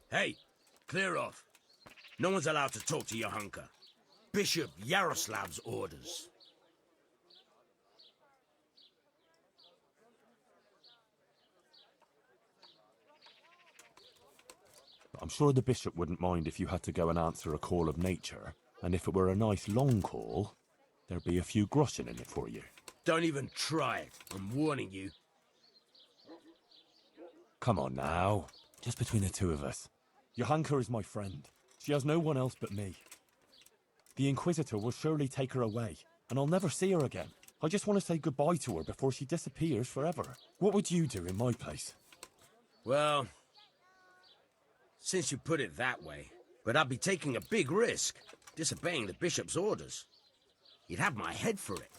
Hey, clear off. No one's allowed to talk to Johanka. Bishop Yaroslav's orders. I'm sure the bishop wouldn't mind if you had to go and answer a call of nature, and if it were a nice long call, there'd be a few groschen in it for you. Don't even try it. I'm warning you. Come on now. Just between the two of us. Johanka is my friend. She has no one else but me. The Inquisitor will surely take her away, and I'll never see her again. I just want to say goodbye to her before she disappears forever. What would you do in my place? Well, since you put it that way, but I'd be taking a big risk, disobeying the bishop's orders. You'd have my head for it.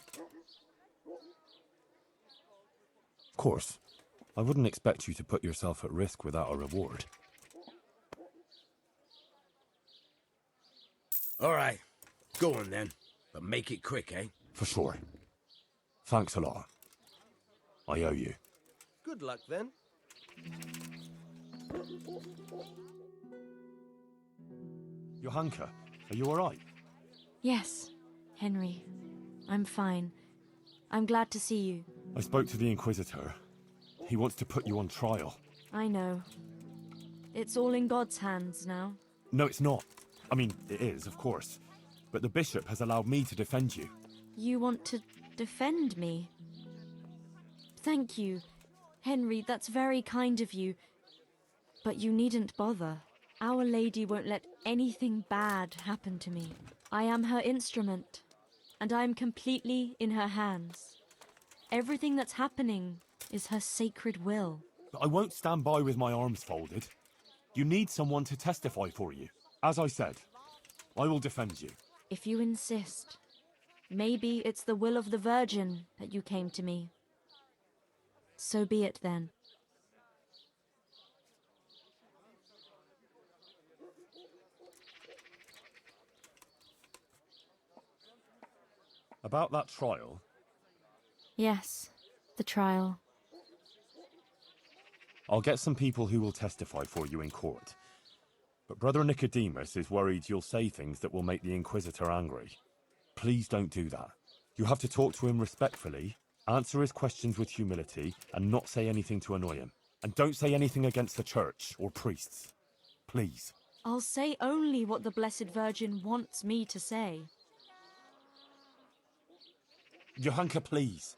Of course. I wouldn't expect you to put yourself at risk without a reward. All right, go on then, but make it quick, eh? For sure. Thanks a lot. I owe you. Good luck then. Johanka, are you alright? Yes, Henry. I'm fine. I'm glad to see you. I spoke to the Inquisitor. He wants to put you on trial. I know. It's all in God's hands now. No, it's not. I mean, it is, of course. But the bishop has allowed me to defend you. You want to defend me? Thank you. Henry, that's very kind of you. But you needn't bother. Our Lady won't let anything bad happen to me. I am her instrument, and I am completely in her hands. Everything that's happening is her sacred will. But I won't stand by with my arms folded. You need someone to testify for you. As I said, I will defend you. If you insist. Maybe it's the will of the Virgin that you came to me. So be it then. About that trial, Yes, the trial. I'll get some people who will testify for you in court. But Brother Nicodemus is worried you'll say things that will make the Inquisitor angry. Please don't do that. You have to talk to him respectfully, answer his questions with humility, and not say anything to annoy him. And don't say anything against the church or priests. Please. I'll say only what the Blessed Virgin wants me to say. Johanka, please.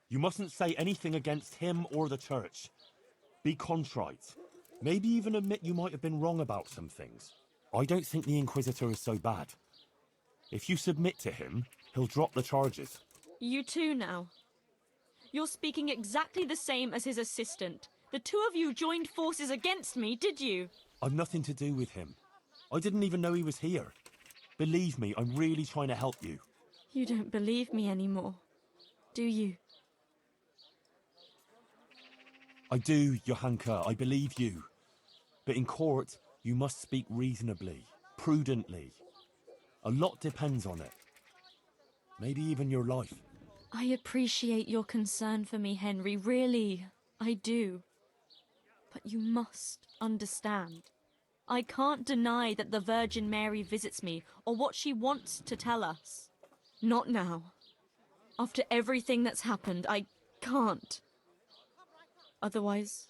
You mustn't say anything against him or the church. Be contrite. Maybe even admit you might have been wrong about some things. I don't think the Inquisitor is so bad. If you submit to him, he'll drop the charges. You too now. You're speaking exactly the same as his assistant. The two of you joined forces against me, did you? I've nothing to do with him. I didn't even know he was here. Believe me, I'm really trying to help you. You don't believe me anymore, do you? I do, Johanka, I believe you. But in court, you must speak reasonably, prudently. A lot depends on it. Maybe even your life. I appreciate your concern for me, Henry, really, I do. But you must understand. I can't deny that the Virgin Mary visits me, or what she wants to tell us. Not now. After everything that's happened, I can't. Otherwise,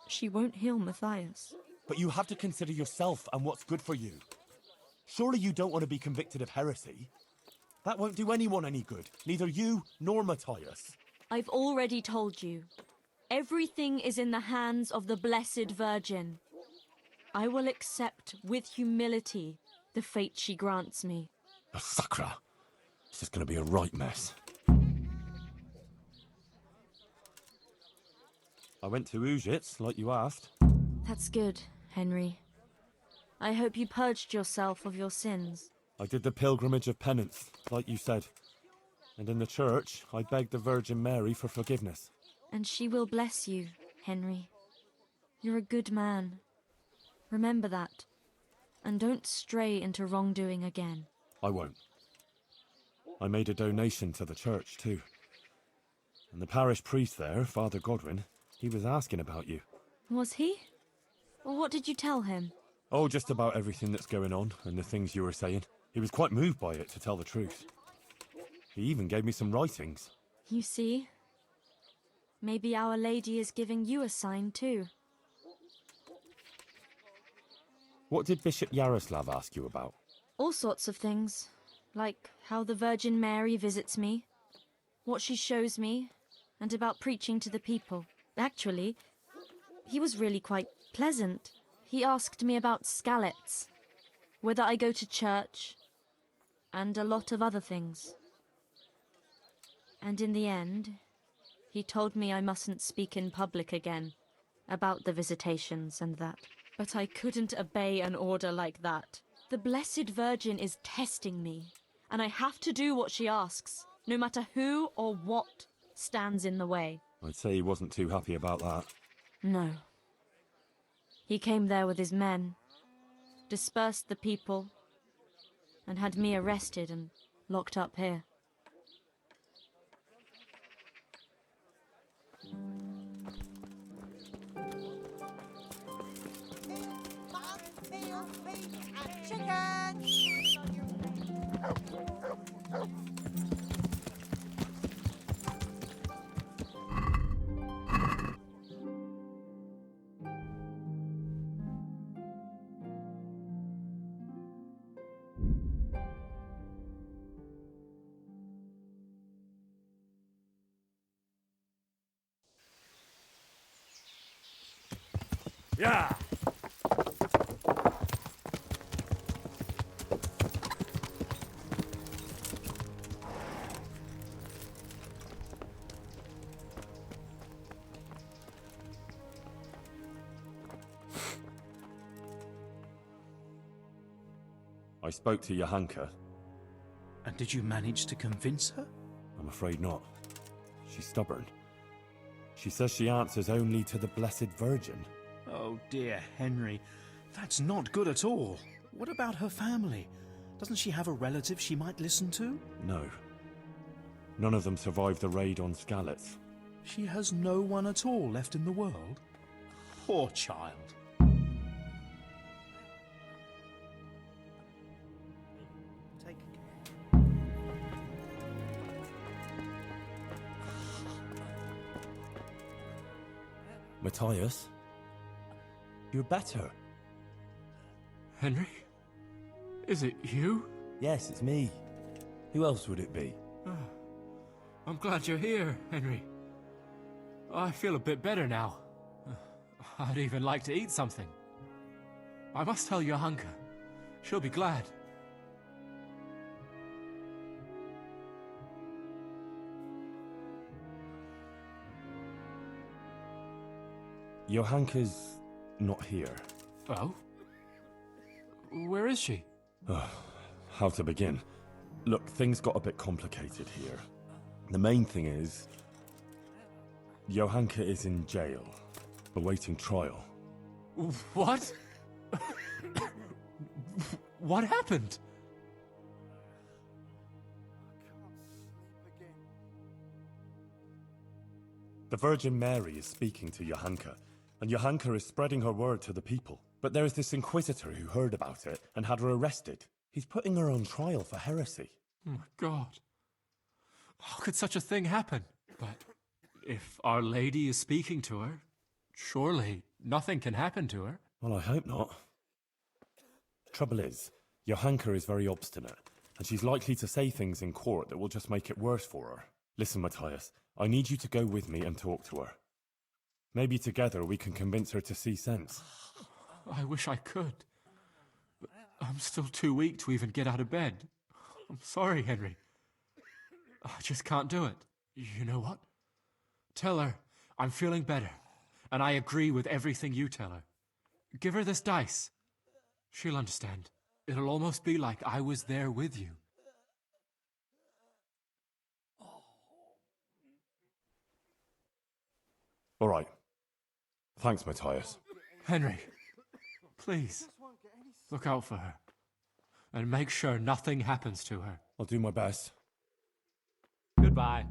she won't heal Matthias. But you have to consider yourself and what's good for you. Surely you don't want to be convicted of heresy? That won't do anyone any good, neither you nor Matthias. I've already told you. Everything is in the hands of the Blessed Virgin. I will accept with humility the fate she grants me. Oh, Sakra. This is going to be a right mess. I went to Ujits, like you asked. That's good, Henry. I hope you purged yourself of your sins. I did the pilgrimage of penance, like you said. And in the church, I begged the Virgin Mary for forgiveness. And she will bless you, Henry. You're a good man. Remember that. And don't stray into wrongdoing again. I won't. I made a donation to the church, too. And the parish priest there, Father Godwin, he was asking about you. Was he? Well, what did you tell him? Oh, just about everything that's going on and the things you were saying. He was quite moved by it, to tell the truth. He even gave me some writings. You see? Maybe Our Lady is giving you a sign too. What did Bishop Yaroslav ask you about? All sorts of things. Like how the Virgin Mary visits me, what she shows me, and about preaching to the people. Actually, he was really quite pleasant. He asked me about Skalitz, whether I go to church, and a lot of other things. And in the end, he told me I mustn't speak in public again about the visitations and that. But I couldn't obey an order like that. The Blessed Virgin is testing me, and I have to do what she asks, no matter who or what stands in the way. I'd say he wasn't too happy about that. No. He came there with his men, dispersed the people, and had me arrested and locked up here. Yeah! I spoke to Johanka. And did you manage to convince her? I'm afraid not. She's stubborn. She says she answers only to the Blessed Virgin. Oh dear, Henry. That's not good at all. What about her family? Doesn't she have a relative she might listen to? No. None of them survived the raid on Skalitz. She has no one at all left in the world? Poor child. Take care. Matthias? You're better. Henry? Is it you? Yes, it's me. Who else would it be? I'm glad you're here, Henry. I feel a bit better now. I'd even like to eat something. I must tell Johanka. She'll be glad. Johanka's not here. Oh? Where is she? How to begin? Look, things got a bit complicated here. The main thing is... Johanka is in jail, awaiting trial. What? What happened? The Virgin Mary is speaking to Johanka, and Johanka is spreading her word to the people. But there is this Inquisitor who heard about it and had her arrested. He's putting her on trial for heresy. Oh my God. How could such a thing happen? But if Our Lady is speaking to her, surely nothing can happen to her. Well, I hope not. Trouble is, Johanka is very obstinate, and she's likely to say things in court that will just make it worse for her. Listen, Matthias, I need you to go with me and talk to her. Maybe together we can convince her to see sense. I wish I could. But I'm still too weak to even get out of bed. I'm sorry, Henry. I just can't do it. You know what? Tell her I'm feeling better, and I agree with everything you tell her. Give her this dice. She'll understand. It'll almost be like I was there with you. All right. Thanks, Matthias. Henry, please, look out for her. And make sure nothing happens to her. I'll do my best. Goodbye.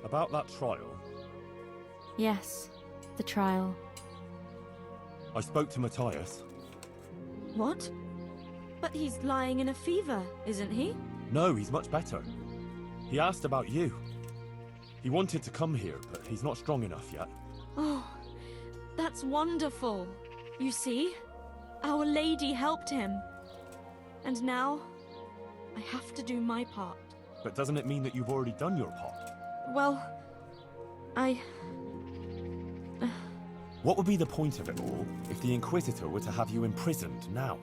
About that trial, Yes, the trial. I spoke to Matthias. What? But he's lying in a fever, isn't he? No, he's much better. He asked about you. He wanted to come here, but he's not strong enough yet. Oh, that's wonderful. You see, Our Lady helped him. And now, I have to do my part. But doesn't it mean that you've already done your part? Well, What would be the point of it all if the Inquisitor were to have you imprisoned now?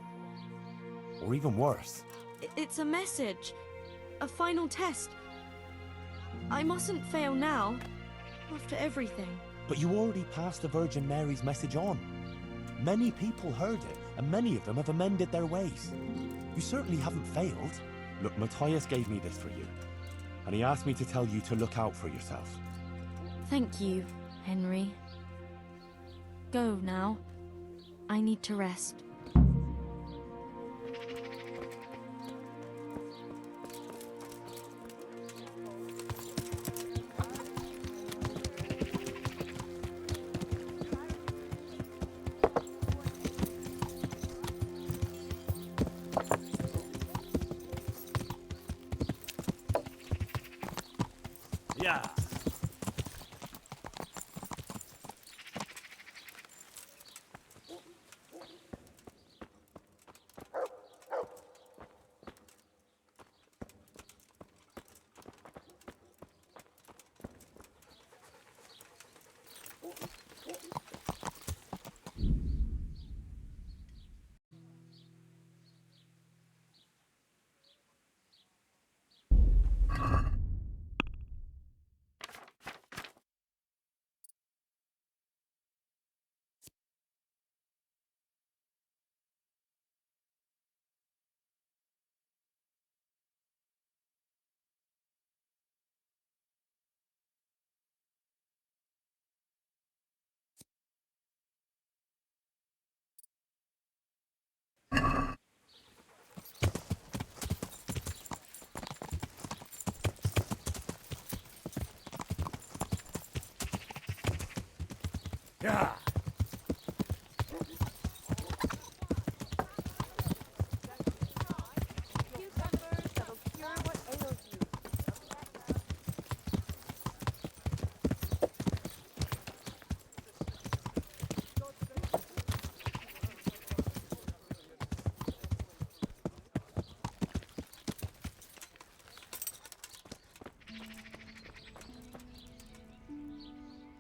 Or even worse? It's a message. A final test. I mustn't fail now, after everything. But you already passed the Virgin Mary's message on. Many people heard it, and many of them have amended their ways. You certainly haven't failed. Look, Matthias gave me this for you, and he asked me to tell you to look out for yourself. Thank you, Henry. Go now. I need to rest. Yeah. Yeah.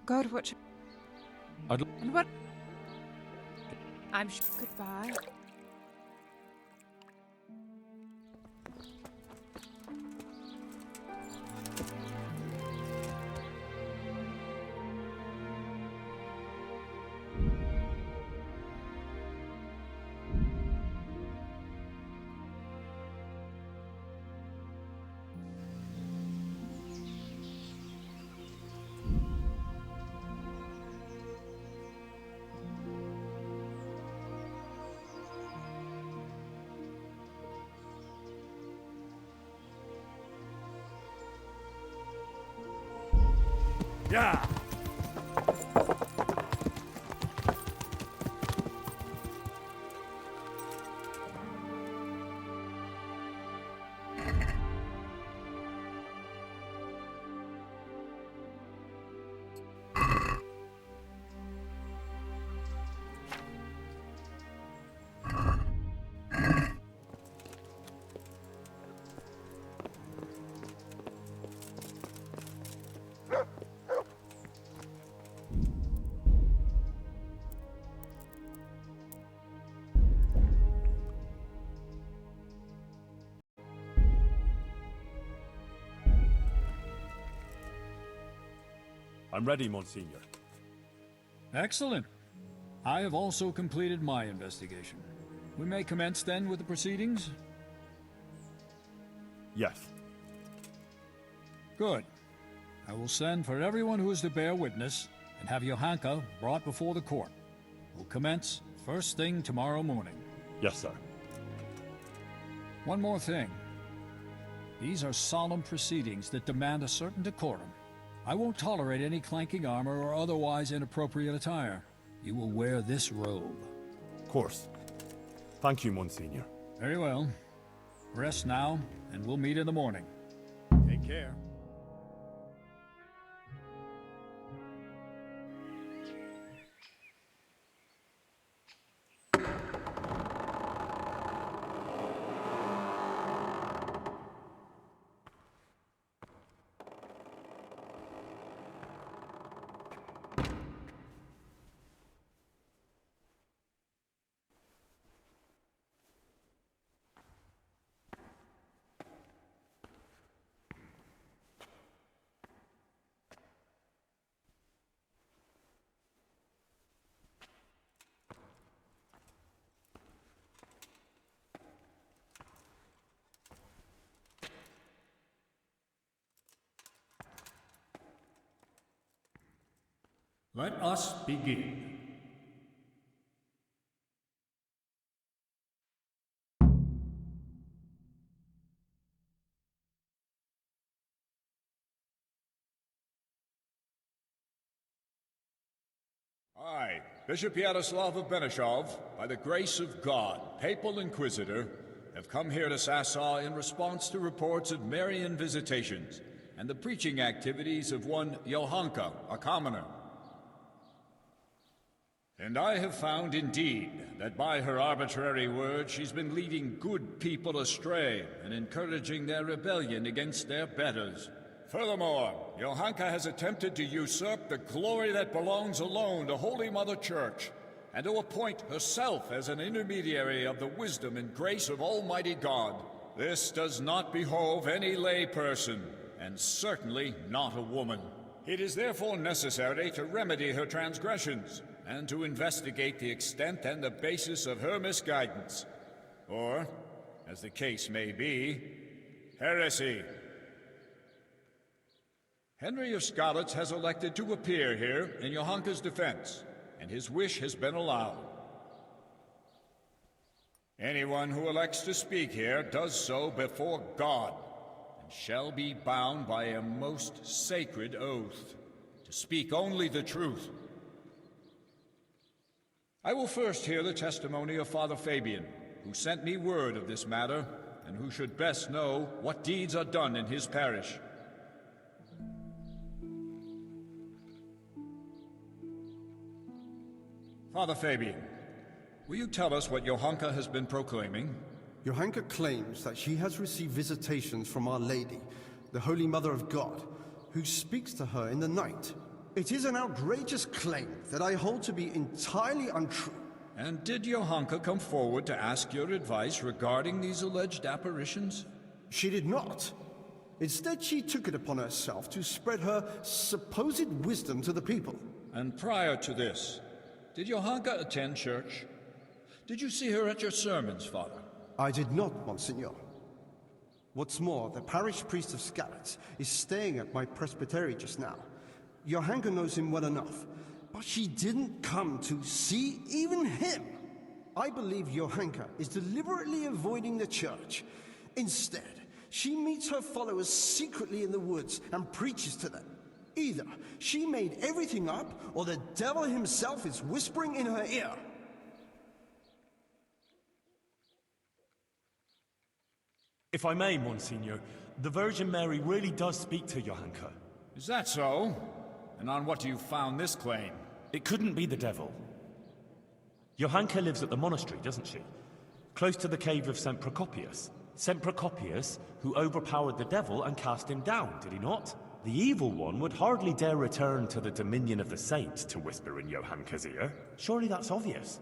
God, what? I'd And what? I'm goodbye. Yeah. I'm ready, Monsignor. Excellent. I have also completed my investigation. We may commence then with the proceedings? Yes. Good. I will send for everyone who is to bear witness and have Johanka brought before the court. We'll commence first thing tomorrow morning. Yes, sir. One more thing. These are solemn proceedings that demand a certain decorum. I won't tolerate any clanking armor or otherwise inappropriate attire. You will wear this robe. Of course. Thank you, Monsignor. Very well. Rest now, and we'll meet in the morning. Take care. Let us begin. I, Bishop Yaroslav of Benishov, by the grace of God, Papal Inquisitor, have come here to Sasau in response to reports of Marian visitations and the preaching activities of one Johanka, a commoner. And I have found indeed that by her arbitrary words she's been leading good people astray and encouraging their rebellion against their betters. Furthermore, Johanka has attempted to usurp the glory that belongs alone to Holy Mother Church, and to appoint herself as an intermediary of the wisdom and grace of Almighty God. This does not behove any lay person, and certainly not a woman. It is therefore necessary to remedy her transgressions, and to investigate the extent and the basis of her misguidance. Or, as the case may be, heresy. Henry of Skalitz has elected to appear here in Johanka's defense, and his wish has been allowed. Anyone who elects to speak here does so before God, and shall be bound by a most sacred oath, to speak only the truth. I will first hear the testimony of Father Fabian, who sent me word of this matter, and who should best know what deeds are done in his parish. Father Fabian, will you tell us what Johanka has been proclaiming? Johanka claims that she has received visitations from Our Lady, the Holy Mother of God, who speaks to her in the night. It is an outrageous claim that I hold to be entirely untrue. And did Johanka come forward to ask your advice regarding these alleged apparitions? She did not. Instead, she took it upon herself to spread her supposed wisdom to the people. And prior to this, did Johanka attend church? Did you see her at your sermons, Father? I did not, Monsignor. What's more, the parish priest of Skalitz is staying at my presbytery just now. Johanka knows him well enough, but she didn't come to see even him. I believe Johanka is deliberately avoiding the church. Instead, she meets her followers secretly in the woods and preaches to them. Either she made everything up, or the devil himself is whispering in her ear. If I may, Monsignor, the Virgin Mary really does speak to Johanka. Is that so? And on what do you found this claim? It couldn't be the devil. Johanka lives at the monastery, doesn't she? Close to the cave of St. Procopius. St. Procopius, who overpowered the devil and cast him down, did he not? The evil one would hardly dare return to the dominion of the saints to whisper in Johanka's ear. Surely that's obvious.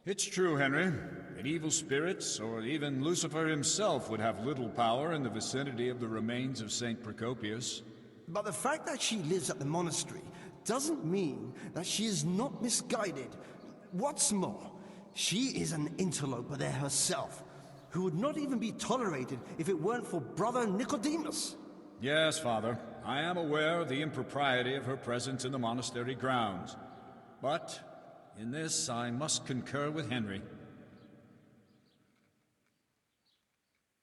It's true, Henry, that evil spirits, or even Lucifer himself, would have little power in the vicinity of the remains of St. Procopius. But the fact that she lives at the monastery doesn't mean that she is not misguided. What's more, she is an interloper there herself, who would not even be tolerated if it weren't for Brother Nicodemus. Yes, Father. I am aware of the impropriety of her presence in the monastery grounds. But in this I must concur with Henry.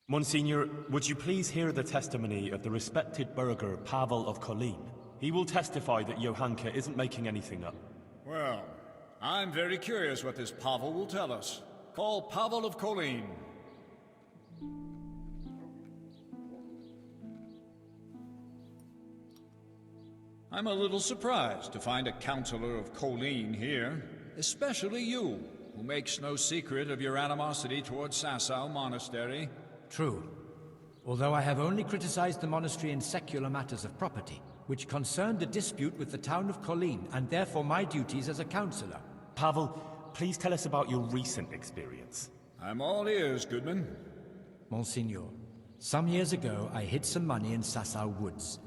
Monsignor, would you please hear the testimony of the respected burgher Pavel of Kolin? He will testify that Johanka isn't making anything up. Well, I'm very curious what this Pavel will tell us. Call Pavel of Kolin. I'm a little surprised to find a counselor of Kolin here, especially you, who makes no secret of your animosity towards Sasau Monastery. True. Although I have only criticized the monastery in secular matters of property, which concerned a dispute with the town of Kolin, and therefore my duties as a counselor. Pavel, please tell us about your recent experience. I'm all ears, Goodman. Monsignor, some years ago I hid some money in Sasau Woods.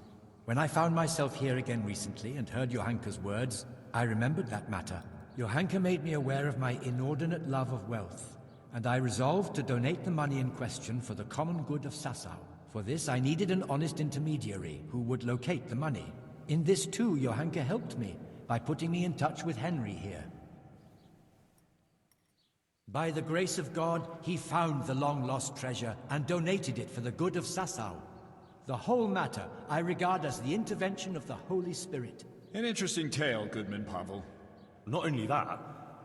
When I found myself here again recently and heard Johanka's words, I remembered that matter. Johanka made me aware of my inordinate love of wealth, and I resolved to donate the money in question for the common good of Sasau. For this, I needed an honest intermediary who would locate the money. In this too, Johanka helped me by putting me in touch with Henry here. By the grace of God, he found the long-lost treasure and donated it for the good of Sasau. The whole matter I regard as the intervention of the Holy Spirit. An interesting tale, Goodman Pavel. Not only that,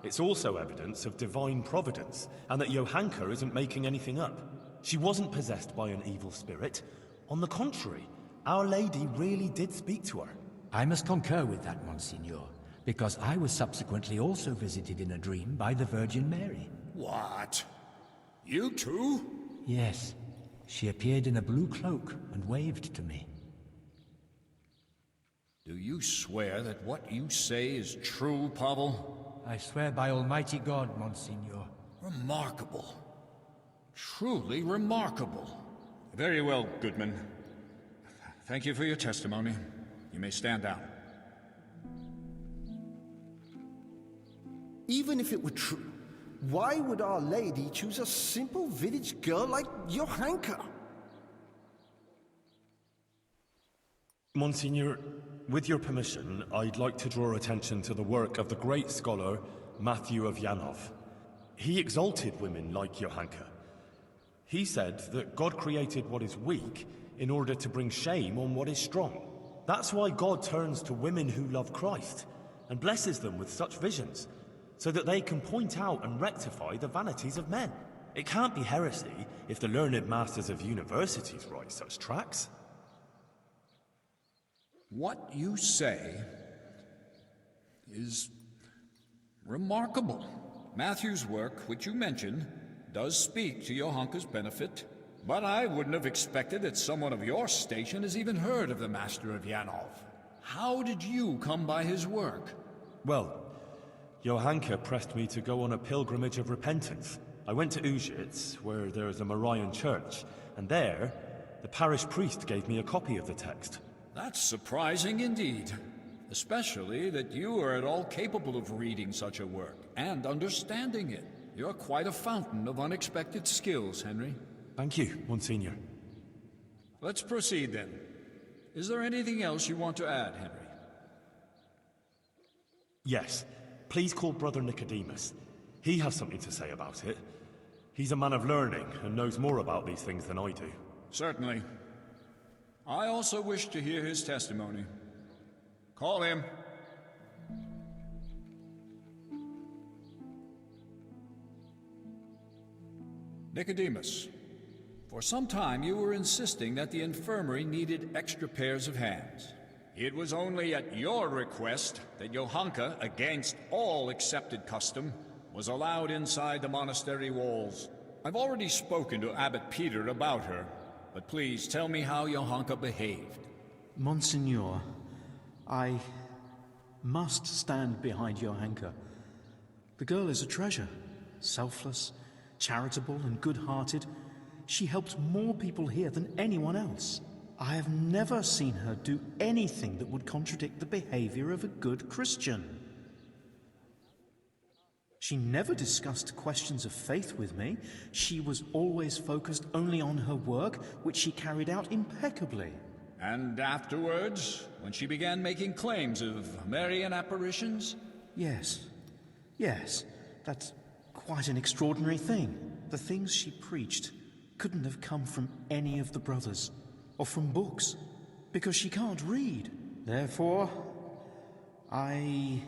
it's also evidence of divine providence, and that Johanka isn't making anything up. She wasn't possessed by an evil spirit. On the contrary, Our Lady really did speak to her. I must concur with that, Monsignor, because I was subsequently also visited in a dream by the Virgin Mary. What? You too? Yes. She appeared in a blue cloak and waved to me. Do you swear that what you say is true, Pavel? I swear by Almighty God, Monsignor. Remarkable. Truly remarkable. Very well, Goodman. Thank you for your testimony. You may stand down. Even if it were true, why would Our Lady choose a simple village girl like Johanka? Monsignor, with your permission, I'd like to draw attention to the work of the great scholar Matthew of Yanov. He exalted women like Johanka. He said that God created what is weak in order to bring shame on what is strong. That's why God turns to women who love Christ and blesses them with such visions, so that they can point out and rectify the vanities of men. It can't be heresy if the learned masters of universities write such tracts. What you say is remarkable. Matthew's work, which you mentioned, does speak to Johanka's benefit, but I wouldn't have expected that someone of your station has even heard of the Master of Yanov. How did you come by his work? Well, Johanka pressed me to go on a pilgrimage of repentance. I went to Ujits, where there is a Marian church, and there, the parish priest gave me a copy of the text. That's surprising indeed, especially that you are at all capable of reading such a work and understanding it. You're quite a fountain of unexpected skills, Henry. Thank you, Monsignor. Let's proceed then. Is there anything else you want to add, Henry? Yes. Please call Brother Nicodemus. He has something to say about it. He's a man of learning and knows more about these things than I do. Certainly. I also wish to hear his testimony. Call him. Nicodemus, for some time you were insisting that the infirmary needed extra pairs of hands. It was only at your request that Johanka, against all accepted custom, was allowed inside the monastery walls. I've already spoken to Abbot Peter about her, but please tell me how Johanka behaved. Monsignor, I must stand behind Johanka. The girl is a treasure. Selfless, charitable, and good-hearted. She helps more people here than anyone else. I have never seen her do anything that would contradict the behavior of a good Christian. She never discussed questions of faith with me. She was always focused only on her work, which she carried out impeccably. And afterwards, when she began making claims of Marian apparitions? Yes. Yes. That's quite an extraordinary thing. The things she preached couldn't have come from any of the brothers, or from books, because she can't read. Therefore, I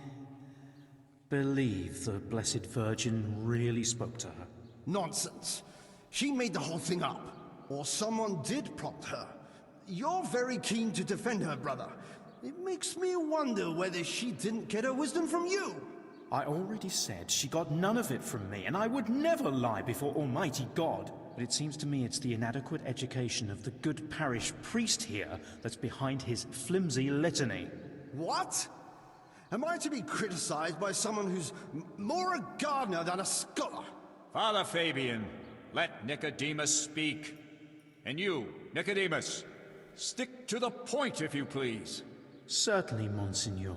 believe the Blessed Virgin really spoke to her. Nonsense. She made the whole thing up. Or someone did prompt her. You're very keen to defend her, brother. It makes me wonder whether she didn't get her wisdom from you. I already said she got none of it from me, and I would never lie before Almighty God. But it seems to me it's the inadequate education of the good parish priest here that's behind his flimsy litany. What? Am I to be criticized by someone who's more a gardener than a scholar? Father Fabian, let Nicodemus speak. And you, Nicodemus, stick to the point, if you please. Certainly, Monsignor.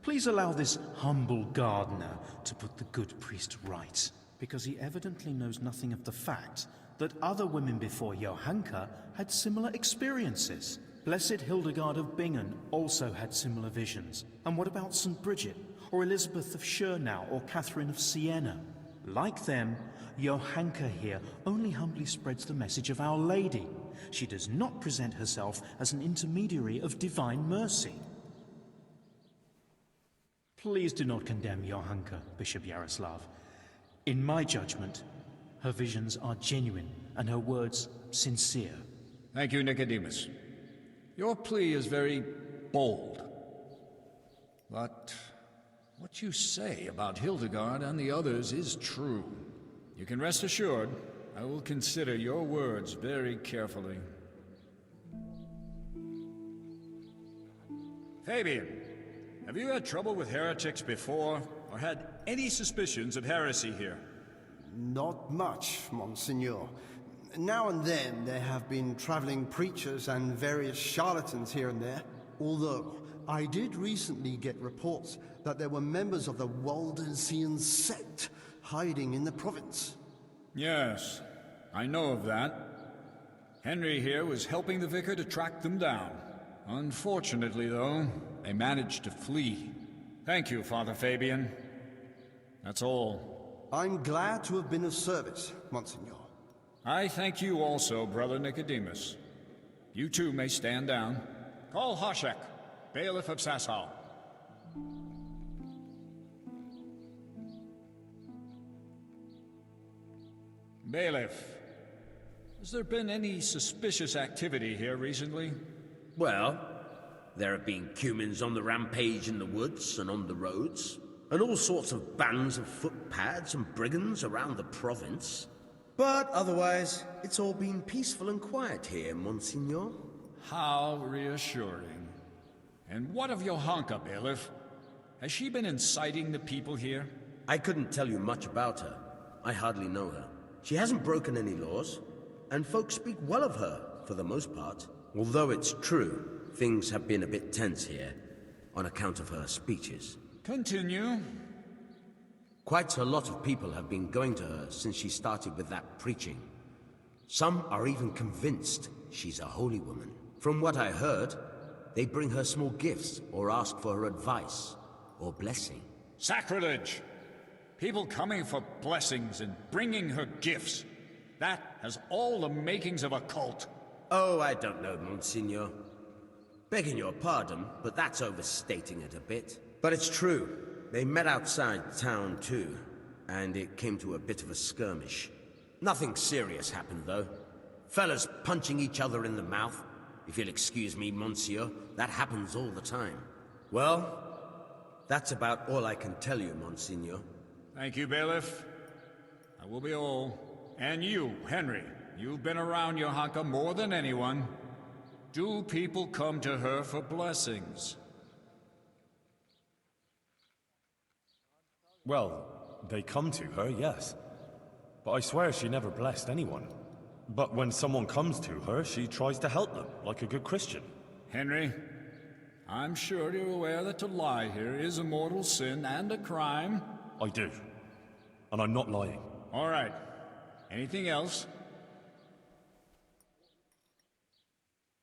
Please allow this humble gardener to put the good priest right, because he evidently knows nothing of the fact that other women before Johanka had similar experiences. Blessed Hildegard of Bingen also had similar visions. And what about St. Bridget, or Elizabeth of Schurnau, or Catherine of Siena? Like them, Johanka here only humbly spreads the message of Our Lady. She does not present herself as an intermediary of divine mercy. Please do not condemn Johanka, Bishop Yaroslav. In my judgment, her visions are genuine and her words sincere. Thank you, Nicodemus. Your plea is very bold. But what you say about Hildegard and the others is true. You can rest assured I will consider your words very carefully. Fabian, have you had trouble with heretics before, or had any suspicions of heresy here? Not much, Monsignor. Now and then there have been traveling preachers and various charlatans here and there. Although, I did recently get reports that there were members of the Waldensian sect hiding in the province. Yes, I know of that. Henry here was helping the vicar to track them down. Unfortunately, though, they managed to flee. Thank you, Father Fabian. That's all. I'm glad to have been of service, Monsignor. I thank you also, Brother Nicodemus. You too may stand down. Call Hoshek, bailiff of Sasau. Bailiff, has there been any suspicious activity here recently? Well, there have been cumins on the rampage in the woods and on the roads, and all sorts of bands of footpads and brigands around the province. But otherwise, it's all been peaceful and quiet here, Monsignor. How reassuring. And what of Johanka, bailiff? Has she been inciting the people here? I couldn't tell you much about her. I hardly know her. She hasn't broken any laws, and folks speak well of her, for the most part. Although it's true, things have been a bit tense here, on account of her speeches. Continue. Quite a lot of people have been going to her since she started with that preaching. Some are even convinced she's a holy woman. From what I heard, they bring her small gifts or ask for her advice or blessing. Sacrilege! People coming for blessings and bringing her gifts. That has all the makings of a cult. Oh, I don't know, Monsignor. Begging your pardon, but that's overstating it a bit. But it's true. They met outside town, too, and it came to a bit of a skirmish. Nothing serious happened, though. Fellas punching each other in the mouth. If you'll excuse me, Monsieur, that happens all the time. Well, that's about all I can tell you, Monsignor. Thank you, bailiff. I will be all. And you, Henry, you've been around Johanka more than anyone. Do people come to her for blessings? Well, they come to her, yes. But I swear she never blessed anyone. But when someone comes to her, she tries to help them, like a good Christian. Henry, I'm sure you're aware that to lie here is a mortal sin and a crime. I do. And I'm not lying. All right. Anything else?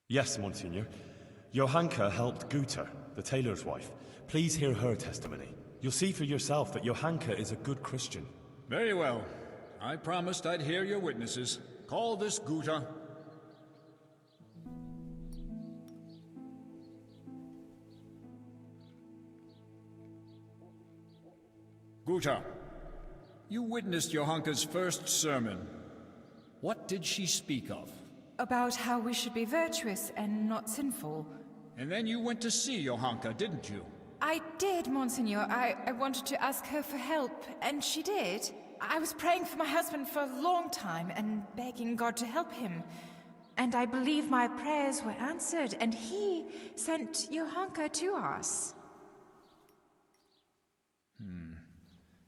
Yes, Monsignor. Johanka helped Guta, the tailor's wife. Please hear her testimony. You'll see for yourself that Johanka is a good Christian. Very well. I promised I'd hear your witnesses. Call this Guta. Guta, you witnessed Johanka's first sermon. What did she speak of? About how we should be virtuous and not sinful. And then you went to see Johanka, didn't you? I did, Monsignor. I wanted to ask her for help, and she did. I was praying for my husband for a long time and begging God to help him. And I believe my prayers were answered, and he sent Johanka to us.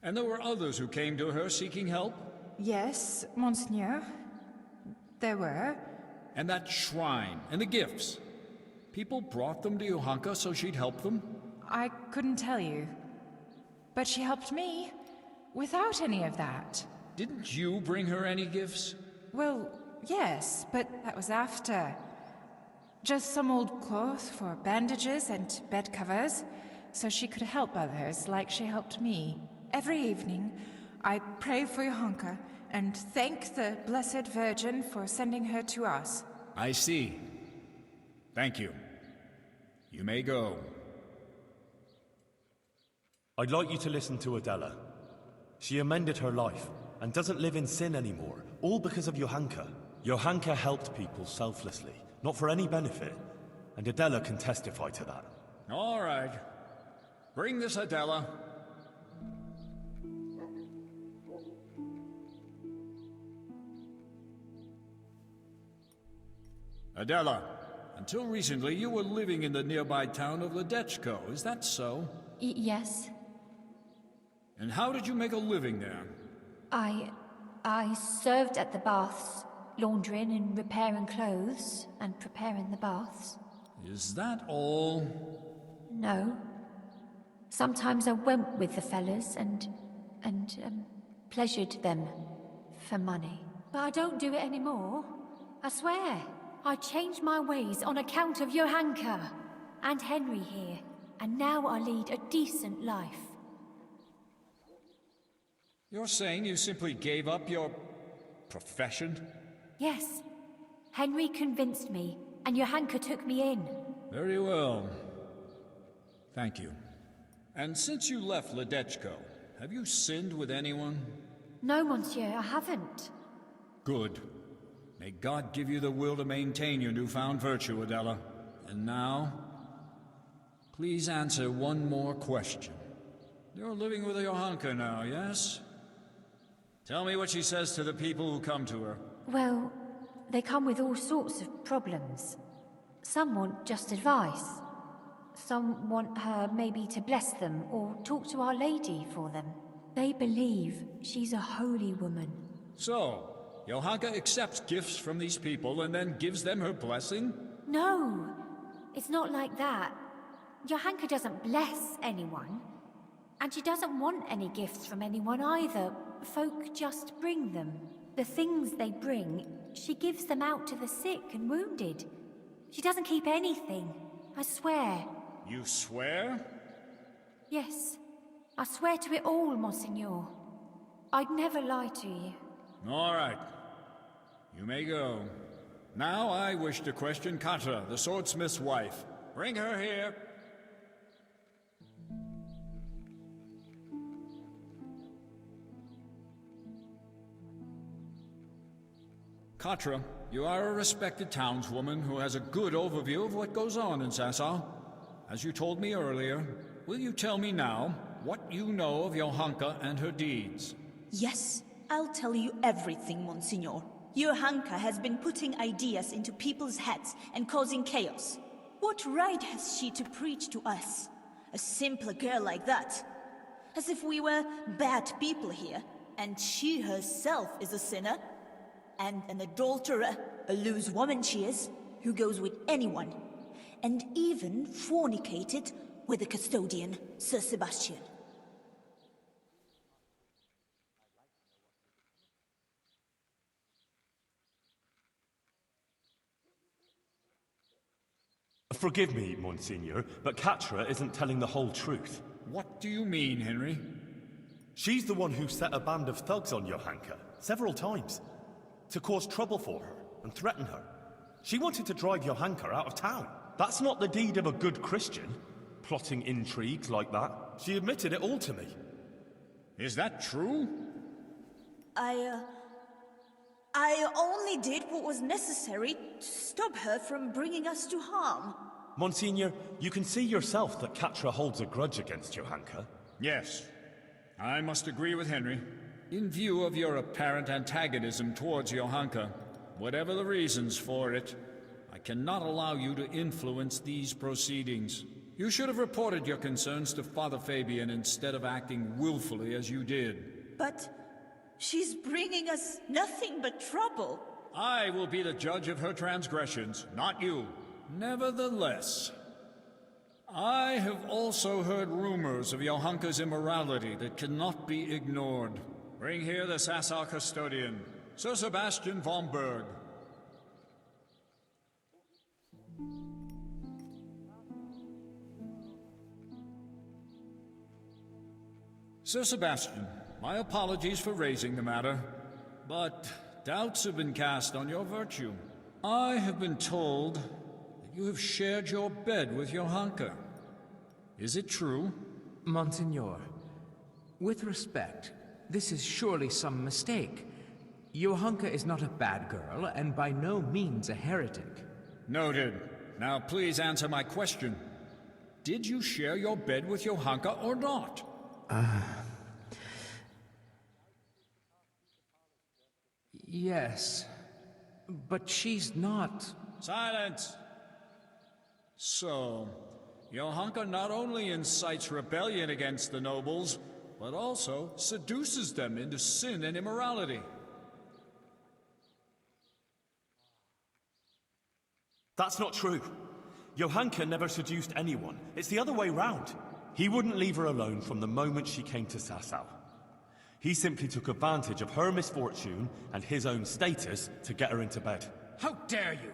And there were others who came to her seeking help? Yes, Monsignor. There were. And that shrine, and the gifts. People brought them to Johanka so she'd help them? I couldn't tell you. But she helped me without any of that. Didn't you bring her any gifts? Well, yes, but that was after. Just some old cloth for bandages and bed covers, so she could help others like she helped me. Every evening, I pray for Johanka and thank the Blessed Virgin for sending her to us. I see. Thank you. You may go. I'd like you to listen to Adela. She amended her life and doesn't live in sin anymore, all because of Johanka. Johanka helped people selflessly, not for any benefit, and Adela can testify to that. All right. Bring this Adela. Adela, until recently you were living in the nearby town of Ledechko, is that so? Yes. And how did you make a living there? I served at the baths, laundering and repairing clothes, and preparing the baths. Is that all? No. Sometimes I went with the fellas and pleasured them for money. But I don't do it anymore. I swear. I changed my ways on account of Johanka and Henry here, and now I lead a decent life. You're saying you simply gave up your profession? Yes. Henry convinced me, and Johanka took me in. Very well. Thank you. And since you left Ledechko, have you sinned with anyone? No, monsieur, I haven't. Good. May God give you the will to maintain your newfound virtue, Adela. And now, please answer one more question. You're living with Johanka now, yes? Tell me what she says to the people who come to her. Well, they come with all sorts of problems. Some want just advice. Some want her maybe to bless them or talk to Our Lady for them. They believe she's a holy woman. So, Johanka accepts gifts from these people and then gives them her blessing? No, it's not like that. Johanka doesn't bless anyone. And she doesn't want any gifts from anyone either. Folk just bring them. The things they bring, she gives them out to the sick and wounded. She doesn't keep anything, I swear. You swear? Yes, I swear to it all, Monsignor. I'd never lie to you. All right. You may go. Now I wish to question Katra, the swordsmith's wife. Bring her here. Katra, you are a respected townswoman who has a good overview of what goes on in Sasau. As you told me earlier, will you tell me now what you know of Johanka and her deeds? Yes, I'll tell you everything, Monsignor. Johanka has been putting ideas into people's heads and causing chaos. What right has she to preach to us? A simple girl like that. As if we were bad people here, and she herself is a sinner. And an adulterer, a loose woman she is, who goes with anyone. And even fornicated with the custodian, Sir Sebastian. Forgive me, Monsignor, but Katra isn't telling the whole truth. What do you mean, Henry? She's the one who set a band of thugs on Johanka. several times, to cause trouble for her and threaten her. She wanted to drive Johanka out of town. That's not the deed of a good Christian, plotting intrigues like that. She admitted it all to me. Is that true? I only did what was necessary to stop her from bringing us to harm. Monsignor, you can see yourself that Catra holds a grudge against Johanka. Yes. I must agree with Henry. In view of your apparent antagonism towards Johanka, whatever the reasons for it, I cannot allow you to influence these proceedings. You should have reported your concerns to Father Fabian instead of acting willfully as you did. But she's bringing us nothing but trouble. I will be the judge of her transgressions, not you. Nevertheless, I have also heard rumors of Johanka's immorality that cannot be ignored. Bring here the Sasau custodian, Sir Sebastian von Berg. Sir Sebastian, my apologies for raising the matter, but doubts have been cast on your virtue. I have been told that you have shared your bed with Johanka. Is it true? Monsignor, with respect, this is surely some mistake. Johanka is not a bad girl, and by no means a heretic. Noted. Now please answer my question. Did you share your bed with Johanka or not? Yes, but she's not... Silence! So, Johanka not only incites rebellion against the nobles, but also seduces them into sin and immorality. That's not true. Johanka never seduced anyone. It's the other way round. He wouldn't leave her alone from the moment she came to Sasau. He simply took advantage of her misfortune and his own status to get her into bed. How dare you!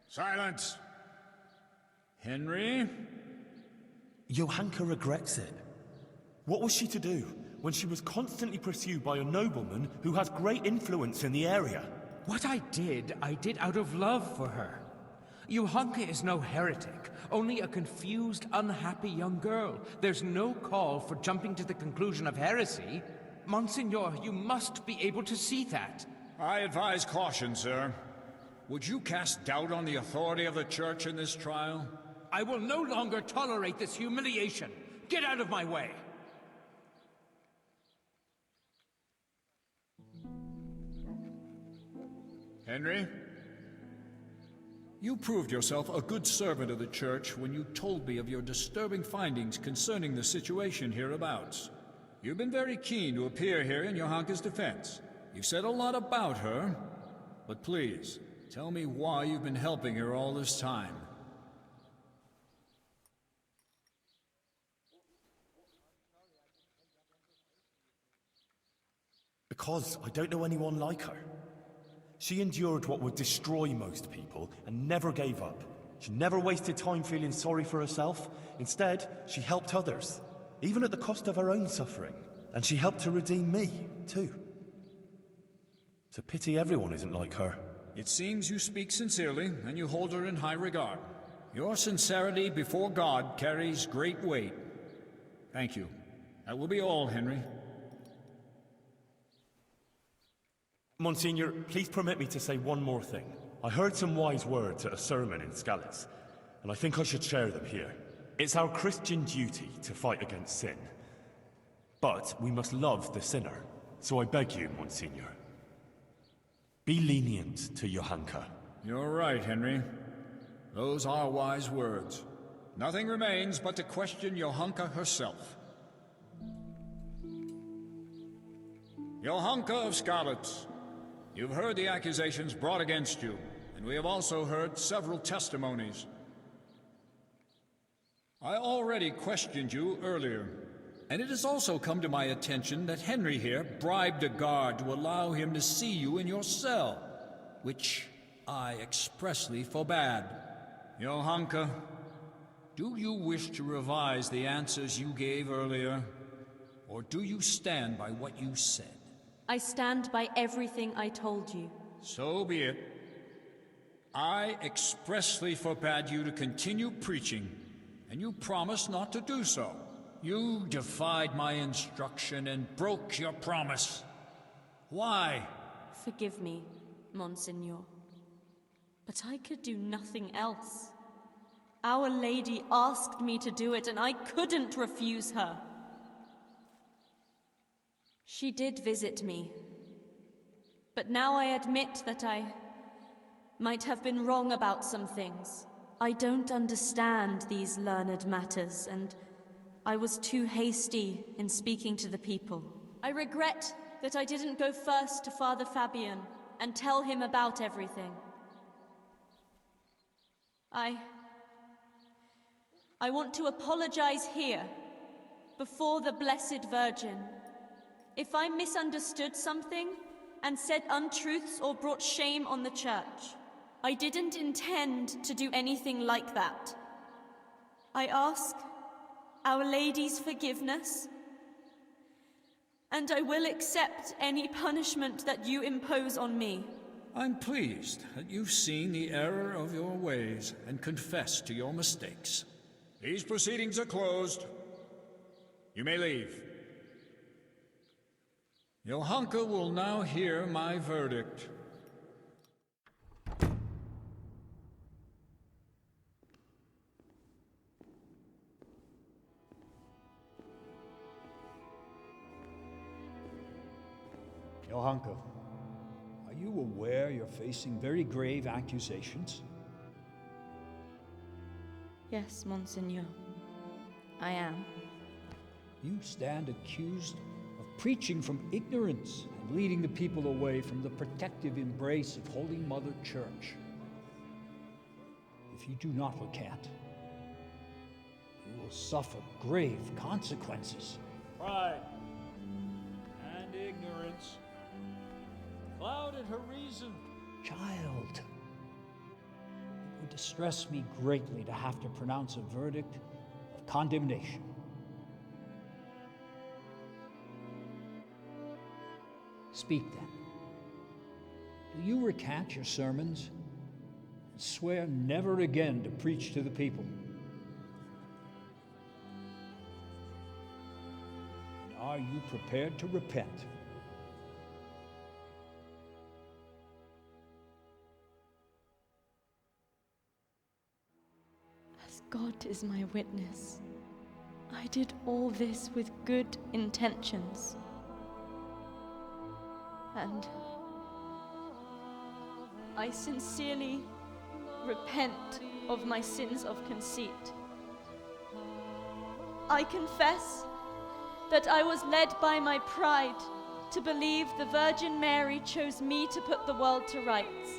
Silence! Henry? Johanka regrets it. What was she to do when she was constantly pursued by a nobleman who has great influence in the area? What I did out of love for her. Johanka is no heretic, only a confused, unhappy young girl. There's no call for jumping to the conclusion of heresy. Monsignor, you must be able to see that. I advise caution, sir. Would you cast doubt on the authority of the Church in this trial? I will no longer tolerate this humiliation. Get out of my way! Henry? You proved yourself a good servant of the Church when you told me of your disturbing findings concerning the situation hereabouts. You've been very keen to appear here in Johanka's defense. You've said a lot about her, but please, tell me why you've been helping her all this time. Because I don't know anyone like her. She endured what would destroy most people and never gave up. She never wasted time feeling sorry for herself. Instead, she helped others, even at the cost of her own suffering. And she helped to redeem me, too. It's a pity everyone isn't like her. It seems you speak sincerely, and you hold her in high regard. Your sincerity before God carries great weight. Thank you. That will be all, Henry. Monsignor, please permit me to say one more thing. I heard some wise words at a sermon in Skalitz, and I think I should share them here. It's our Christian duty to fight against sin. But we must love the sinner. So I beg you, Monsignor, be lenient to Johanka. You're right, Henry. Those are wise words. Nothing remains but to question Johanka herself. Johanka of Skalitz, you've heard the accusations brought against you, and we have also heard several testimonies. I already questioned you earlier, and it has also come to my attention that Henry here bribed a guard to allow him to see you in your cell, which I expressly forbade. Johanka, do you wish to revise the answers you gave earlier, or do you stand by what you said? I stand by everything I told you. So be it. I expressly forbade you to continue preaching, and you promised not to do so. You defied my instruction and broke your promise. Why? Forgive me, Monsignor. But I could do nothing else. Our Lady asked me to do it, and I couldn't refuse her. She did visit me. But now I admit that I might have been wrong about some things. I don't understand these learned matters, and I was too hasty in speaking to the people. I regret that I didn't go first to Father Fabian and tell him about everything. I want to apologize here, before the Blessed Virgin. If I misunderstood something and said untruths or brought shame on the Church, I didn't intend to do anything like that. I ask Our Lady's forgiveness, and I will accept any punishment that you impose on me. I'm pleased that you've seen the error of your ways and confessed to your mistakes. These proceedings are closed. You may leave. Johanka will now hear my verdict. Johanka, are you aware you're facing very grave accusations? Yes, Monsignor. I am. You stand accused of preaching from ignorance and leading the people away from the protective embrace of Holy Mother Church. If you do not recant, you will suffer grave consequences. Pride and ignorance clouded her reason. Child, it would distress me greatly to have to pronounce a verdict of condemnation. Speak then. Do you recant your sermons and swear never again to preach to the people? And are you prepared to repent? As God is my witness, I did all this with good intentions. And I sincerely repent of my sins of conceit. I confess that I was led by my pride to believe the Virgin Mary chose me to put the world to rights.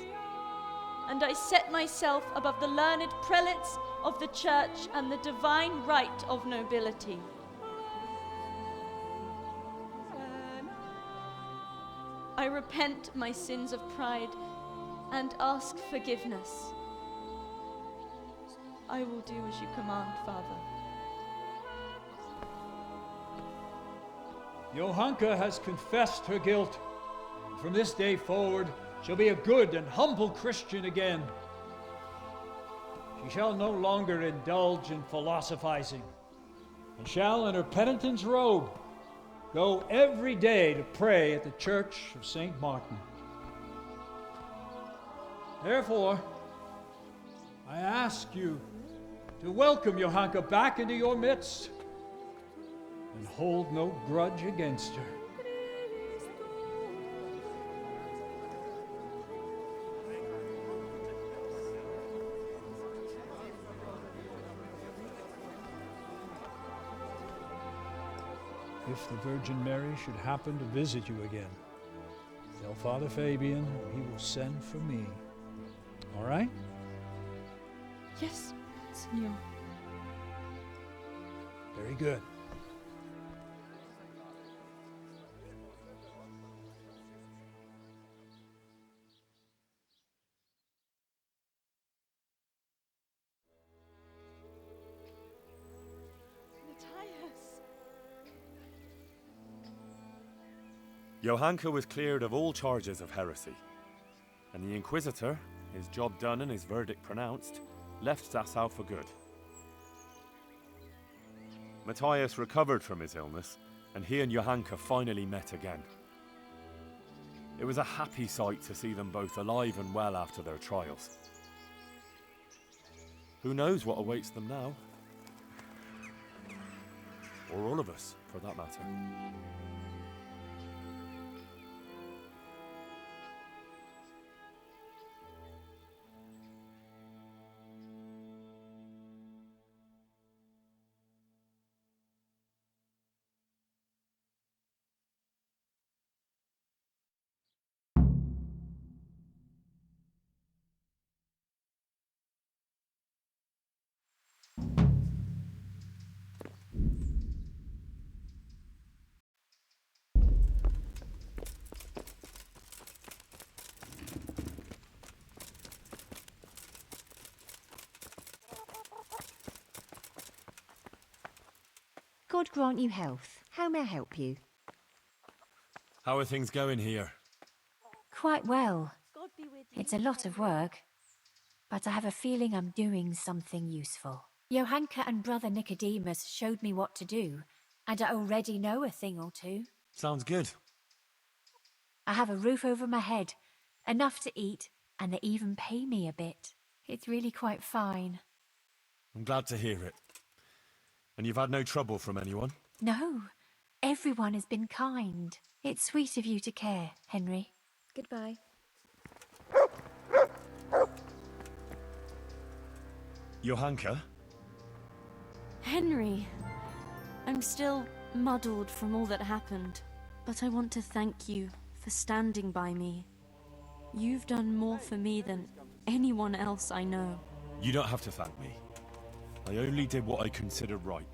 And I set myself above the learned prelates of the Church and the divine right of nobility. I repent my sins of pride and ask forgiveness. I will do as you command, Father. Johanka has confessed her guilt. From this day forward, she'll be a good and humble Christian again. She shall no longer indulge in philosophizing, and shall, in her penitent's robe, go every day to pray at the Church of St. Martin. Therefore, I ask you to welcome Johanka back into your midst and hold no grudge against her. If the Virgin Mary should happen to visit you again, tell Father Fabian he will send for me. All right? Yes, Signor. Very good. Johanka was cleared of all charges of heresy. And the Inquisitor, his job done and his verdict pronounced, left Sasau for good. Matthias recovered from his illness, and he and Johanka finally met again. It was a happy sight to see them both alive and well after their trials. Who knows what awaits them now? Or all of us, for that matter. God grant you health. How may I help you? How are things going here? Quite well. It's a lot of work, but I have a feeling I'm doing something useful. Johanka and Brother Nicodemus showed me what to do, and I already know a thing or two. Sounds good. I have a roof over my head, enough to eat, and they even pay me a bit. It's really quite fine. I'm glad to hear it. And you've had no trouble from anyone? No, everyone has been kind. It's sweet of you to care, Henry. Goodbye. Johanka? Henry, I'm still muddled from all that happened, but I want to thank you for standing by me. You've done more for me than anyone else I know. You don't have to thank me. I only did what I considered right.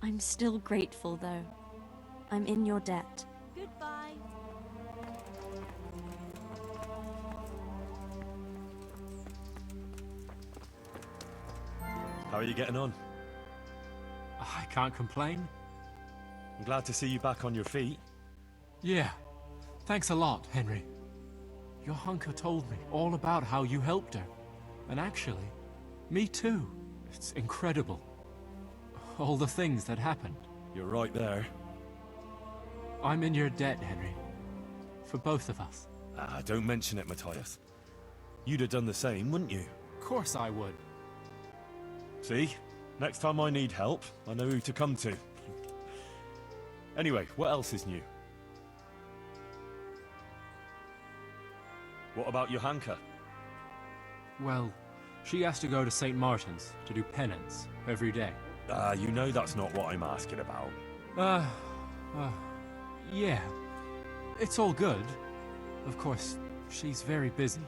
I'm still grateful, though. I'm in your debt. Goodbye. How are you getting on? I can't complain. I'm glad to see you back on your feet. Yeah. Thanks a lot, Henry. Johanka told me all about how you helped her. And actually, me too. It's incredible. All the things that happened. You're right there. I'm in your debt, Henry. For both of us. Ah, don't mention it, Matthias. You'd have done the same, wouldn't you? Of course I would. See? Next time I need help, I know who to come to. Anyway, what else is new? What about Johanka? Well, she has to go to St. Martin's to do penance every day. You know that's not what I'm asking about. Yeah. It's all good. Of course, she's very busy.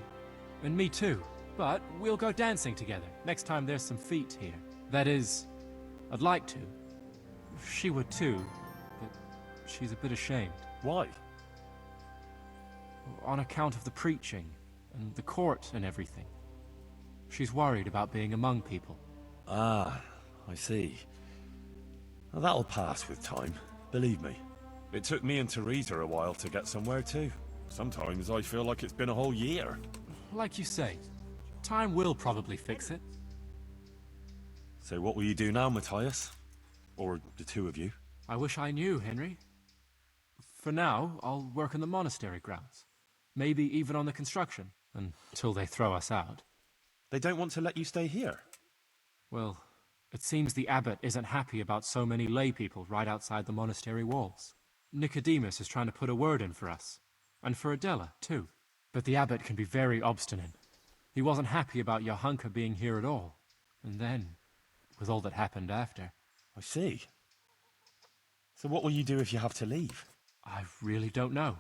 And me too. But we'll go dancing together next time there's some feet here. That is, I'd like to. She would too, but she's a bit ashamed. Why? On account of the preaching, and the court and everything. She's worried about being among people. Ah, I see. Well, that'll pass with time, believe me. It took me and Teresa a while to get somewhere too. Sometimes I feel like it's been a whole year. Like you say, time will probably fix it. So what will you do now, Matthias? Or the two of you? I wish I knew, Henry. For now, I'll work in the monastery grounds. Maybe even on the construction, until they throw us out. They don't want to let you stay here? Well, it seems the abbot isn't happy about so many lay people right outside the monastery walls. Nicodemus is trying to put a word in for us. And for Adela, too. But the abbot can be very obstinate. He wasn't happy about Johanka being here at all. And then, with all that happened after. I see. So what will you do if you have to leave? I really don't know.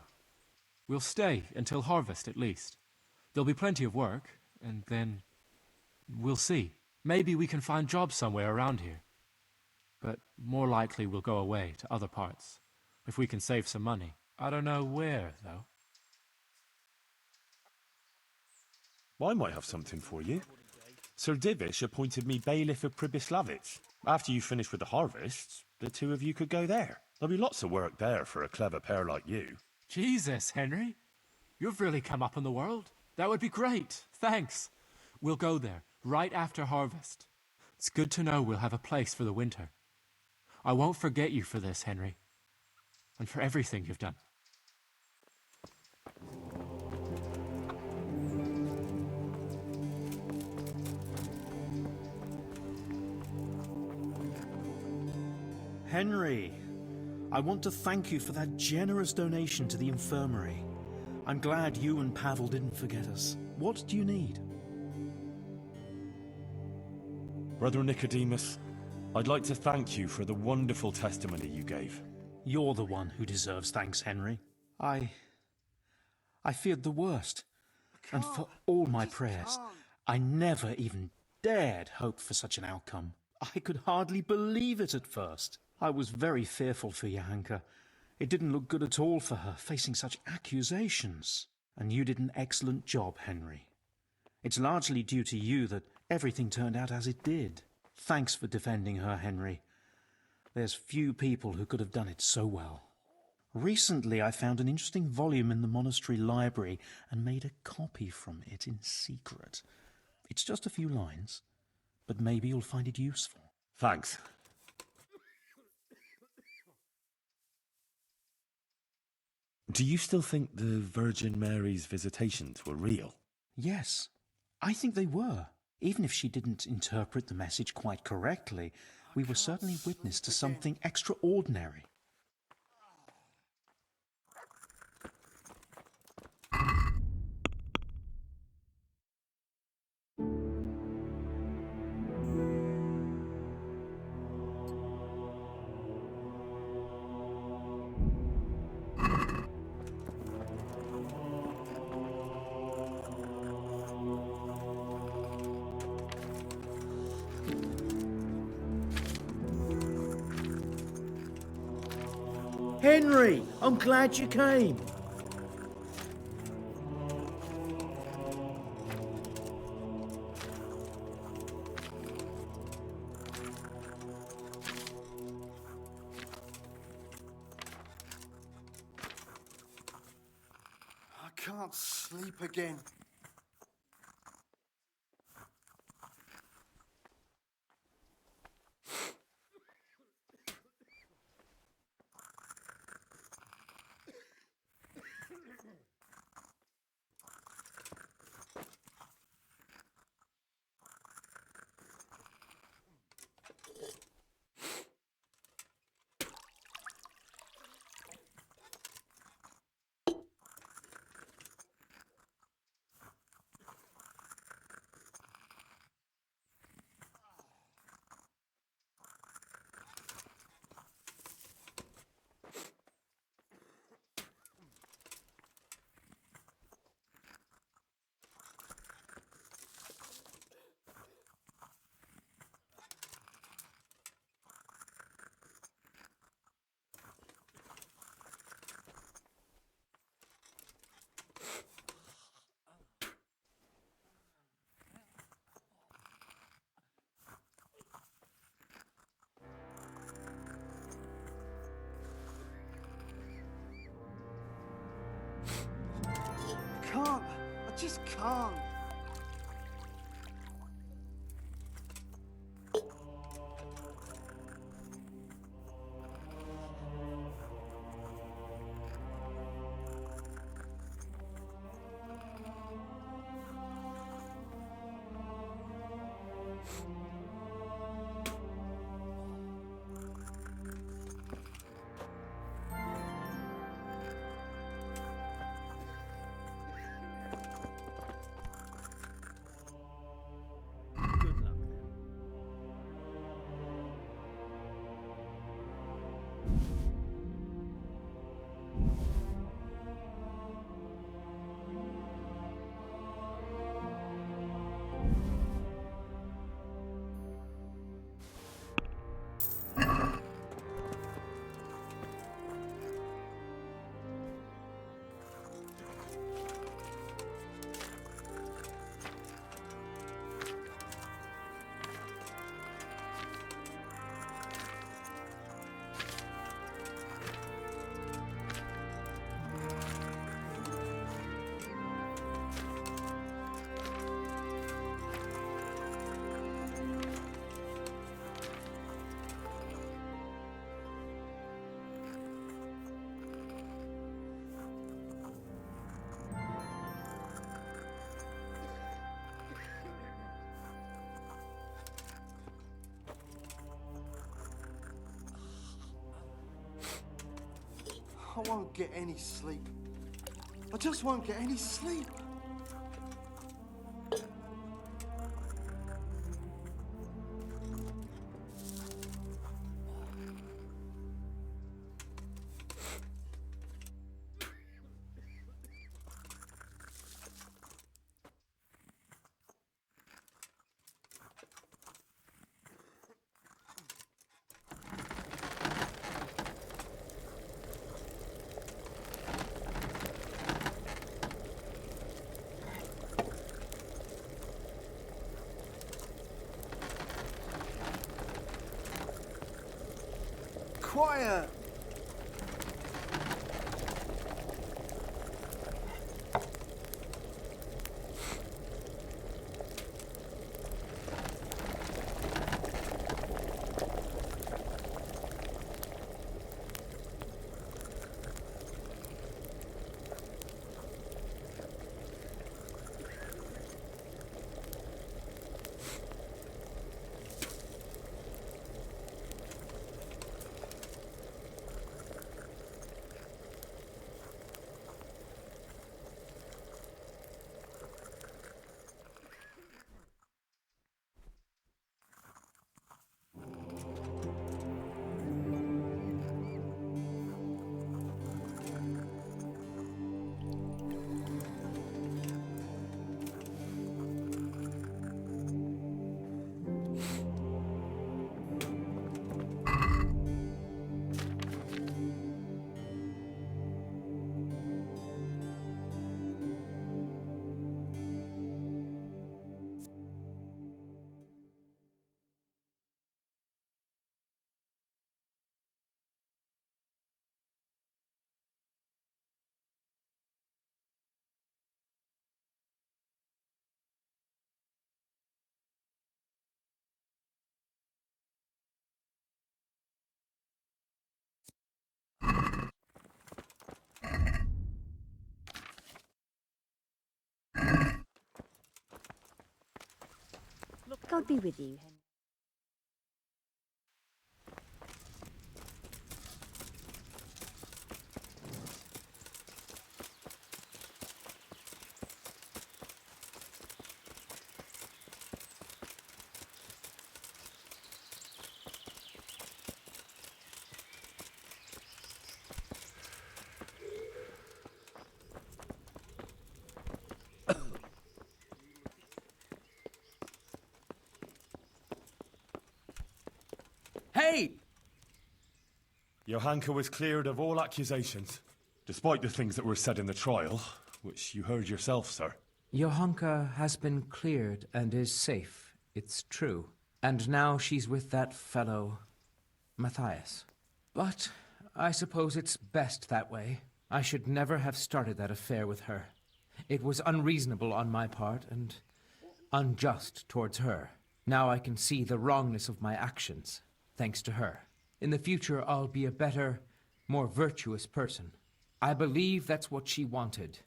We'll stay until harvest, at least. There'll be plenty of work, and then we'll see. Maybe we can find jobs somewhere around here. But more likely we'll go away to other parts, if we can save some money. I don't know where, though. Well, I might have something for you. Sir Divish appointed me bailiff of Pribyslavitz. After you finish with the harvests, the two of you could go there. There'll be lots of work there for a clever pair like you. Jesus, Henry. You've really come up in the world. That would be great. Thanks. We'll go there, right after harvest. It's good to know we'll have a place for the winter. I won't forget you for this, Henry. And for everything you've done. Henry, I want to thank you for that generous donation to the infirmary. I'm glad you and Pavel didn't forget us. What do you need? Brother Nicodemus, I'd like to thank you for the wonderful testimony you gave. You're the one who deserves thanks, Henry. I feared the worst. And for all my prayers, I never even dared hope for such an outcome. I could hardly believe it at first. I was very fearful for Johanka. It didn't look good at all for her, facing such accusations. And you did an excellent job, Henry. It's largely due to you that everything turned out as it did. Thanks for defending her, Henry. There's few people who could have done it so well. Recently, I found an interesting volume in the monastery library and made a copy from it in secret. It's just a few lines, but maybe you'll find it useful. Thanks. Do you still think the Virgin Mary's visitations were real? Yes, I think they were. Even if she didn't interpret the message quite correctly, we were certainly witness to something extraordinary. Henry, I'm glad you came. I can't sleep again. I just can't. I won't get any sleep. I just won't get any sleep. Quiet! God be with you, Henry. Hey! Johanka was cleared of all accusations, despite the things that were said in the trial, which you heard yourself, sir. Johanka has been cleared and is safe, it's true. And now she's with that fellow, Matthias. But I suppose it's best that way. I should never have started that affair with her. It was unreasonable on my part and unjust towards her. Now I can see the wrongness of my actions, thanks to her. In the future, I'll be a better, more virtuous person. I believe that's what she wanted.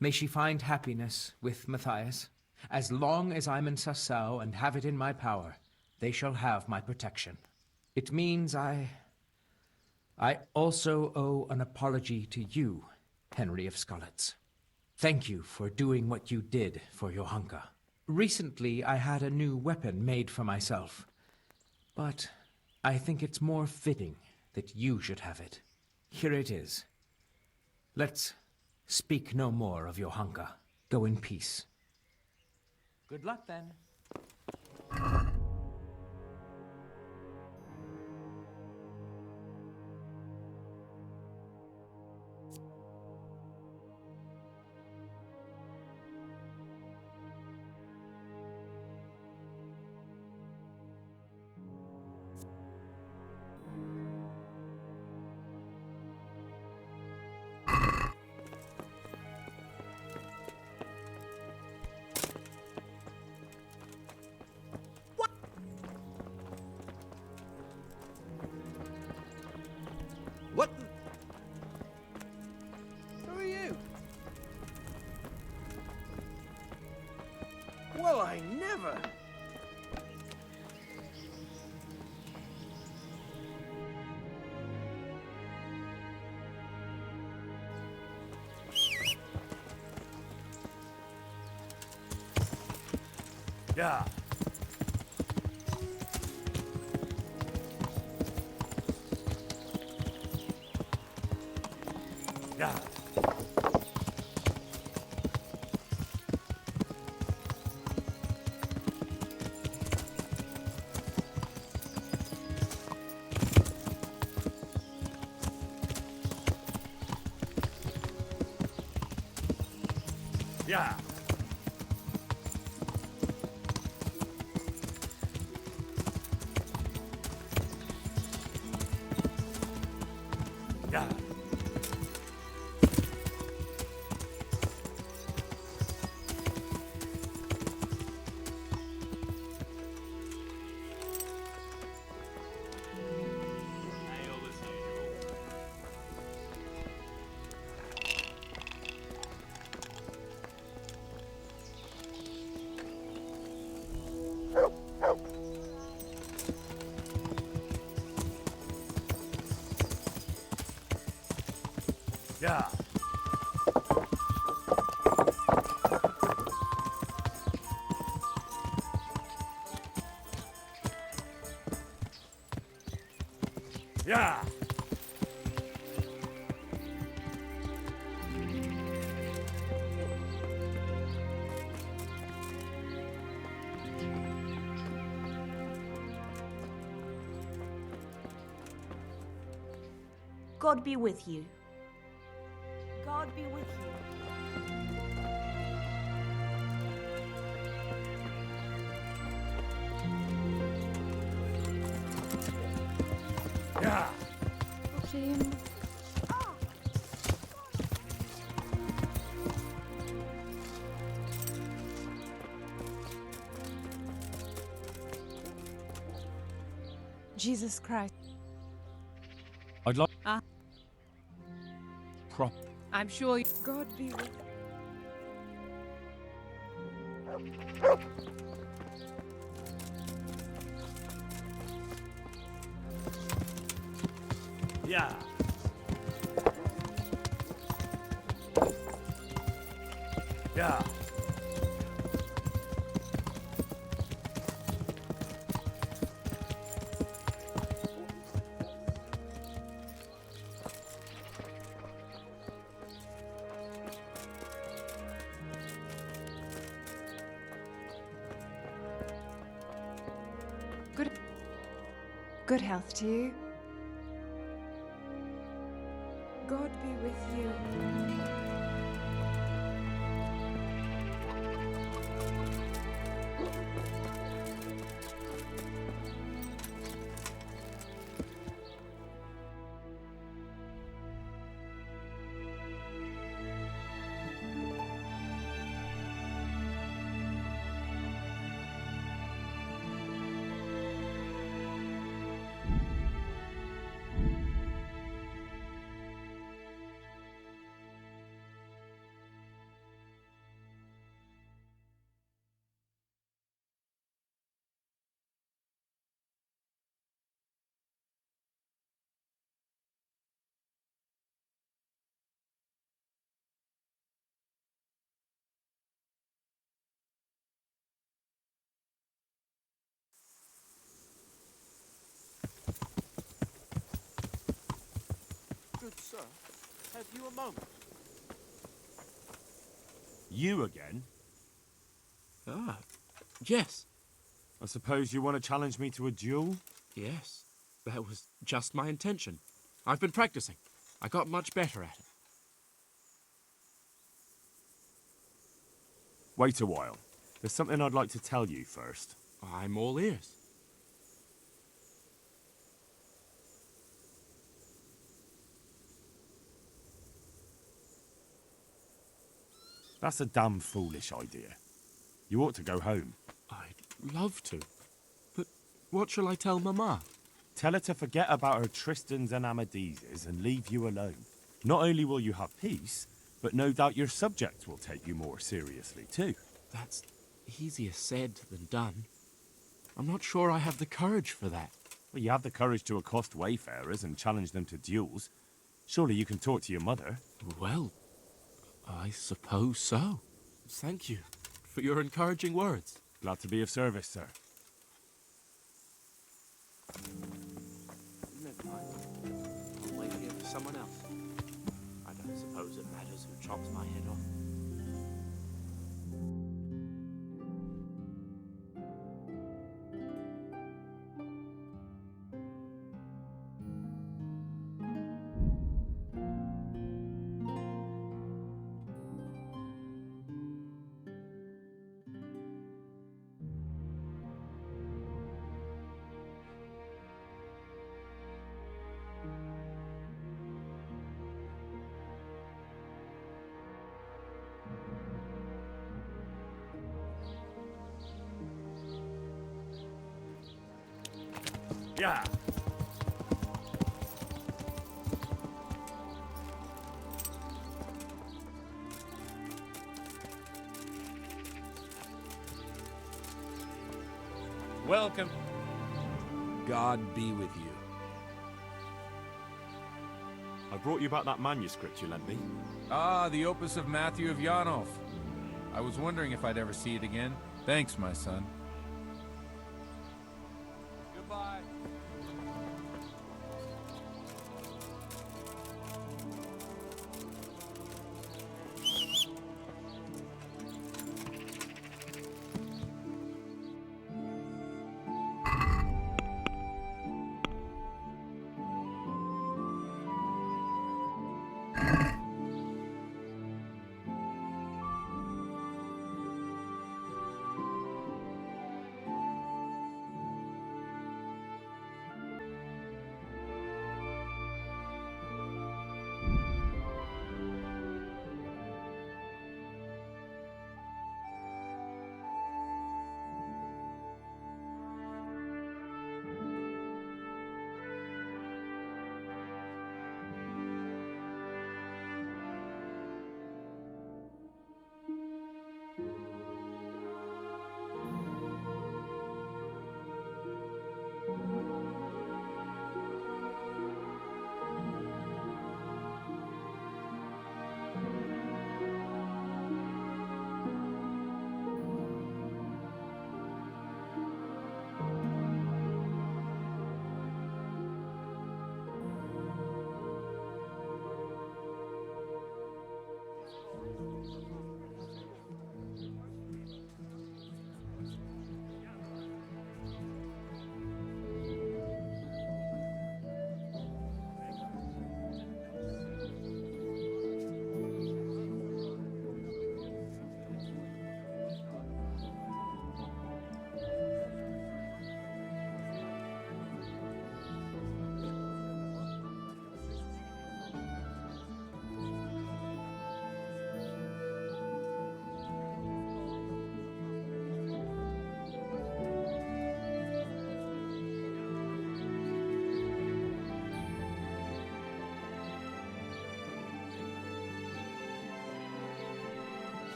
May she find happiness with Matthias. As long as I'm in Sasau and have it in my power, they shall have my protection. It means I also owe an apology to you, Henry of Skalitz. Thank you for doing what you did for Johanka. Recently, I had a new weapon made for myself, but I think it's more fitting that you should have it. Here it is. Let's speak no more of Johanka. Go in peace. Good luck, then. What? Who are you? Well, I never. Yeah. Yeah. Yeah. Yeah. Yeah. Yeah. God be with you. God be with you. Yeah. Jesus Christ. I'd like... Ah. Prop... I'm sure God be with Yeah. Yeah. Good health to you. God be with you. Good sir, have you a moment? You again? Ah, yes. I suppose you want to challenge me to a duel? Yes, that was just my intention. I've been practicing. I got much better at it. Wait a while. There's something I'd like to tell you first. I'm all ears. That's a damn foolish idea. You ought to go home. I'd love to. But what shall I tell Mama? Tell her to forget about her Tristans and Amadises and leave you alone. Not only will you have peace, but no doubt your subjects will take you more seriously too. That's easier said than done. I'm not sure I have the courage for that. Well, you have the courage to accost wayfarers and challenge them to duels. Surely you can talk to your mother. Well, I suppose so. Thank you for your encouraging words. Glad to be of service, sir. Never mind. I'll wait here for someone else. I don't suppose it matters who chops my head off. Yeah. Welcome. God be with you. I brought you back that manuscript you lent me. Ah, the opus of Matthew of Yanov. I was wondering if I'd ever see it again. Thanks, my son. Goodbye.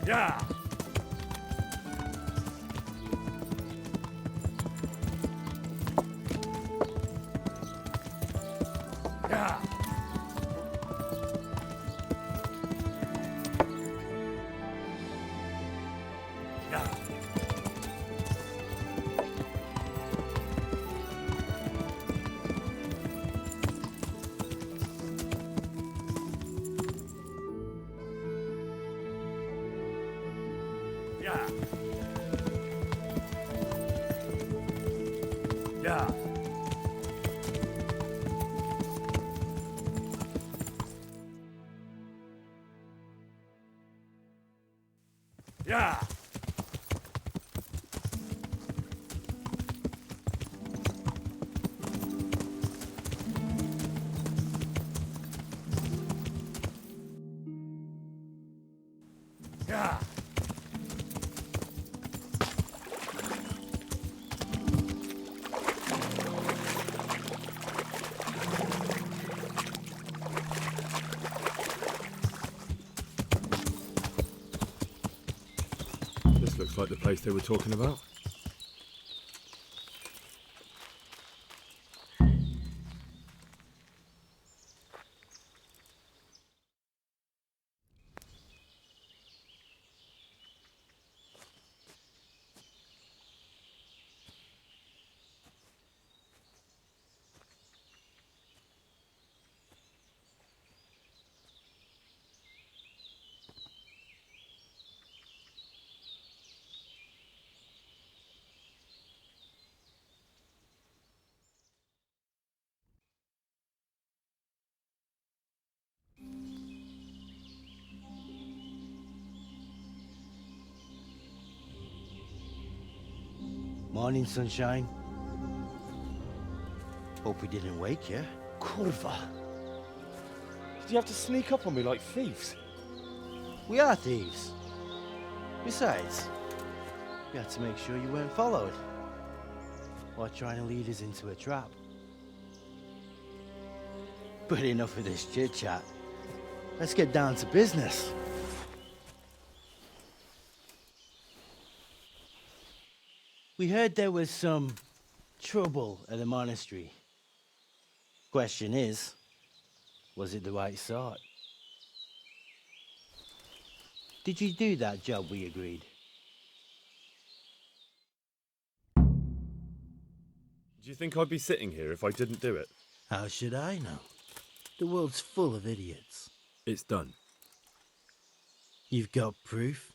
Yeah. Yeah. Yeah. Yeah. Yeah. Yeah. Yeah. like the place they were talking about. Morning, sunshine. Hope we didn't wake you. Kurva! Did you have to sneak up on me like thieves? We are thieves. Besides, we had to make sure you weren't followed. Or trying to lead us into a trap. But enough of this chit-chat. Let's get down to business. We heard there was some trouble at the monastery. Question is, was it the right sort? Did you do that job we agreed? Do you think I'd be sitting here if I didn't do it? How should I know? The world's full of idiots. It's done. You've got proof?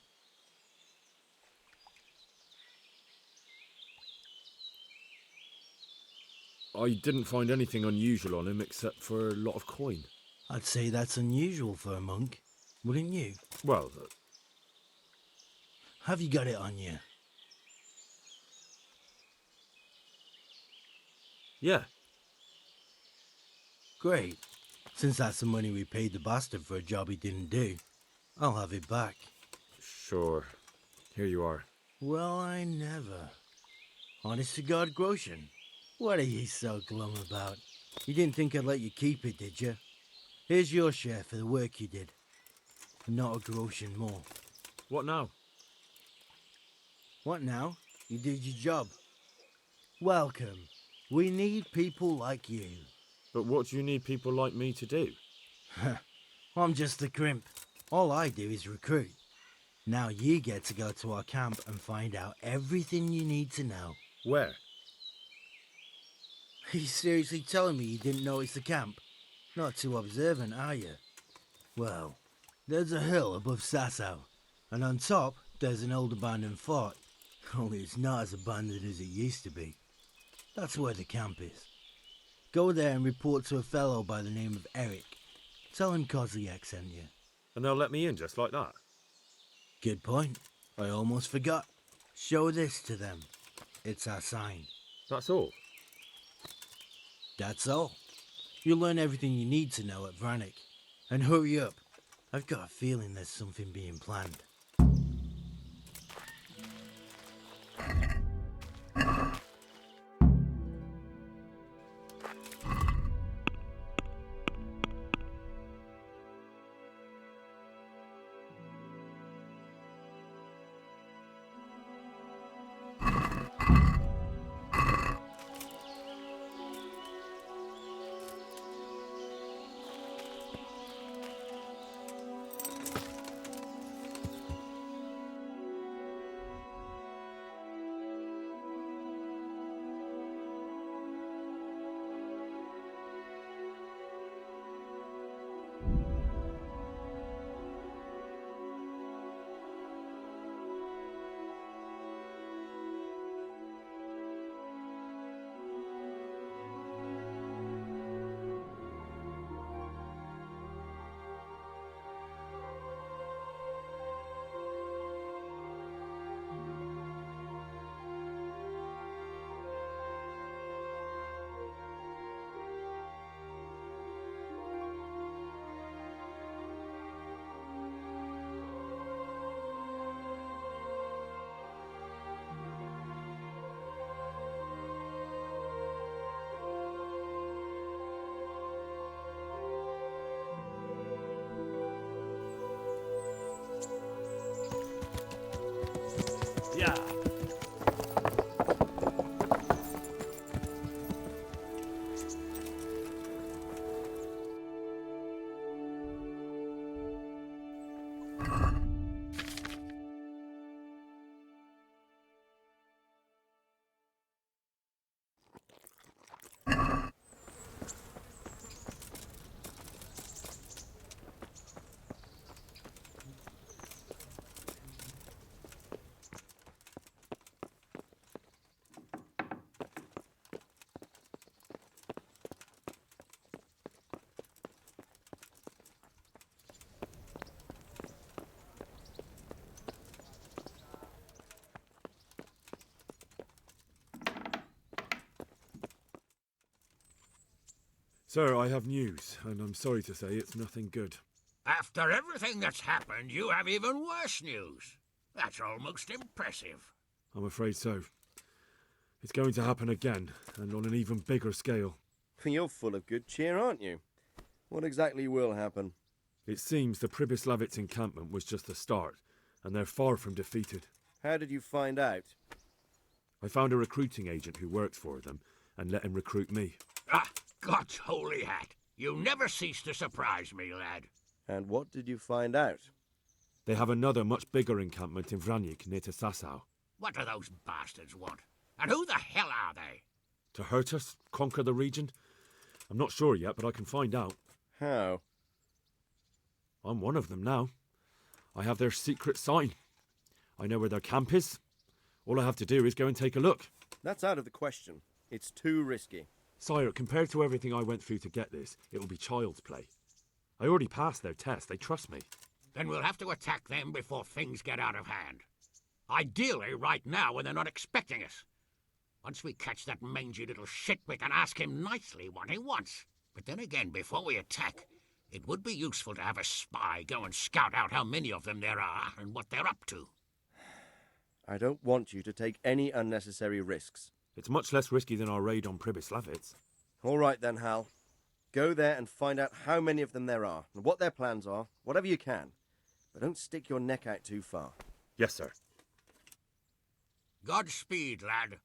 I didn't find anything unusual on him except for a lot of coin. I'd say that's unusual for a monk, wouldn't you? Well, have you got it on you? Yeah. Great. Since that's the money we paid the bastard for a job he didn't do, I'll have it back. Sure. Here you are. Well, I never. Honest to God, Groshen. What are you so glum about? You didn't think I'd let you keep it, did you? Here's your share for the work you did. Not a groschen more. What now? What now? You did your job. Welcome. We need people like you. But what do you need people like me to do? I'm just a crimp. All I do is recruit. Now you get to go to our camp and find out everything you need to know. Where? Are you seriously telling me you didn't notice the camp? Not too observant, are you? Well, there's a hill above Sasau, and on top there's an old abandoned fort. Only it's not as abandoned as it used to be. That's where the camp is. Go there and report to a fellow by the name of Eric. Tell him Kozliak sent you. And they'll let me in just like that? Good point. I almost forgot. Show this to them. It's our sign. That's all? That's all. You'll learn everything you need to know at Vranik. And hurry up. I've got a feeling there's something being planned. Sir, I have news, and I'm sorry to say it's nothing good. After everything that's happened, you have even worse news. That's almost impressive. I'm afraid so. It's going to happen again, and on an even bigger scale. You're full of good cheer, aren't you? What exactly will happen? It seems the Pribyslavitz encampment was just the start, and they're far from defeated. How did you find out? I found a recruiting agent who works for them, and let him recruit me. Ah, God's holy hat. You never cease to surprise me, lad. And what did you find out? They have another much bigger encampment in Vranyk near to Sasau. What do those bastards want? And who the hell are they? To hurt us? Conquer the region? I'm not sure yet, but I can find out. How? I'm one of them now. I have their secret sign. I know where their camp is. All I have to do is go and take a look. That's out of the question. It's too risky. Sire, compared to everything I went through to get this, it will be child's play. I already passed their test. They trust me. Then we'll have to attack them before things get out of hand. Ideally, right now, when they're not expecting us. Once we catch that mangy little shit, we can ask him nicely what he wants. But then again, before we attack, it would be useful to have a spy go and scout out how many of them there are and what they're up to. I don't want you to take any unnecessary risks. It's much less risky than our raid on Pribyslavitz. All right then, Hal. Go there and find out how many of them there are, and what their plans are, whatever you can. But don't stick your neck out too far. Yes, sir. Godspeed, lad.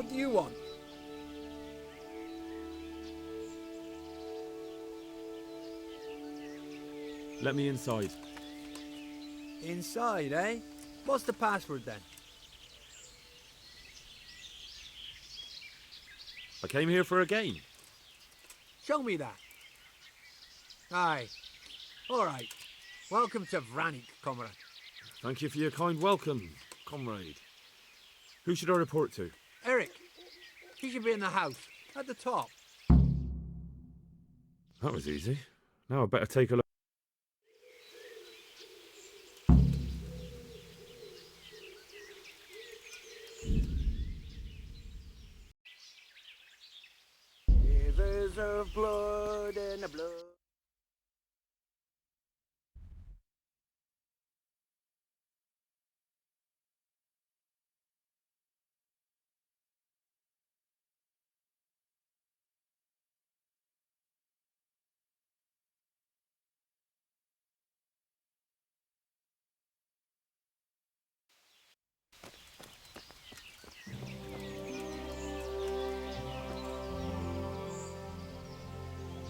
What do you want? Let me inside. Inside, eh? What's the password then? I came here for a game. Show me that. Aye. Alright. Welcome to Vranik, comrade. Thank you for your kind welcome, comrade. Who should I report to? Eric. He should be in the house. At the top. That was easy. Now I better take a look. Rivers of blood and the blood.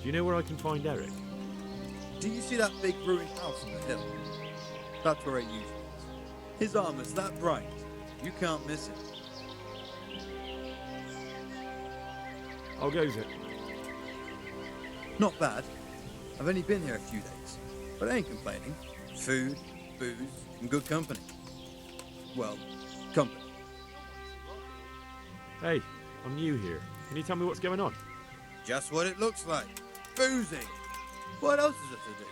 Do you know where I can find Eric? Do you see that big ruined house on the hill? That's where it usually is. His armor's that bright, you can't miss it. How goes it? Not bad. I've only been here a few days, but I ain't complaining. Food, booze, and good company. Well, company. Hey, I'm new here. Can you tell me what's going on? Just what it looks like. Boozing. What else is there to do?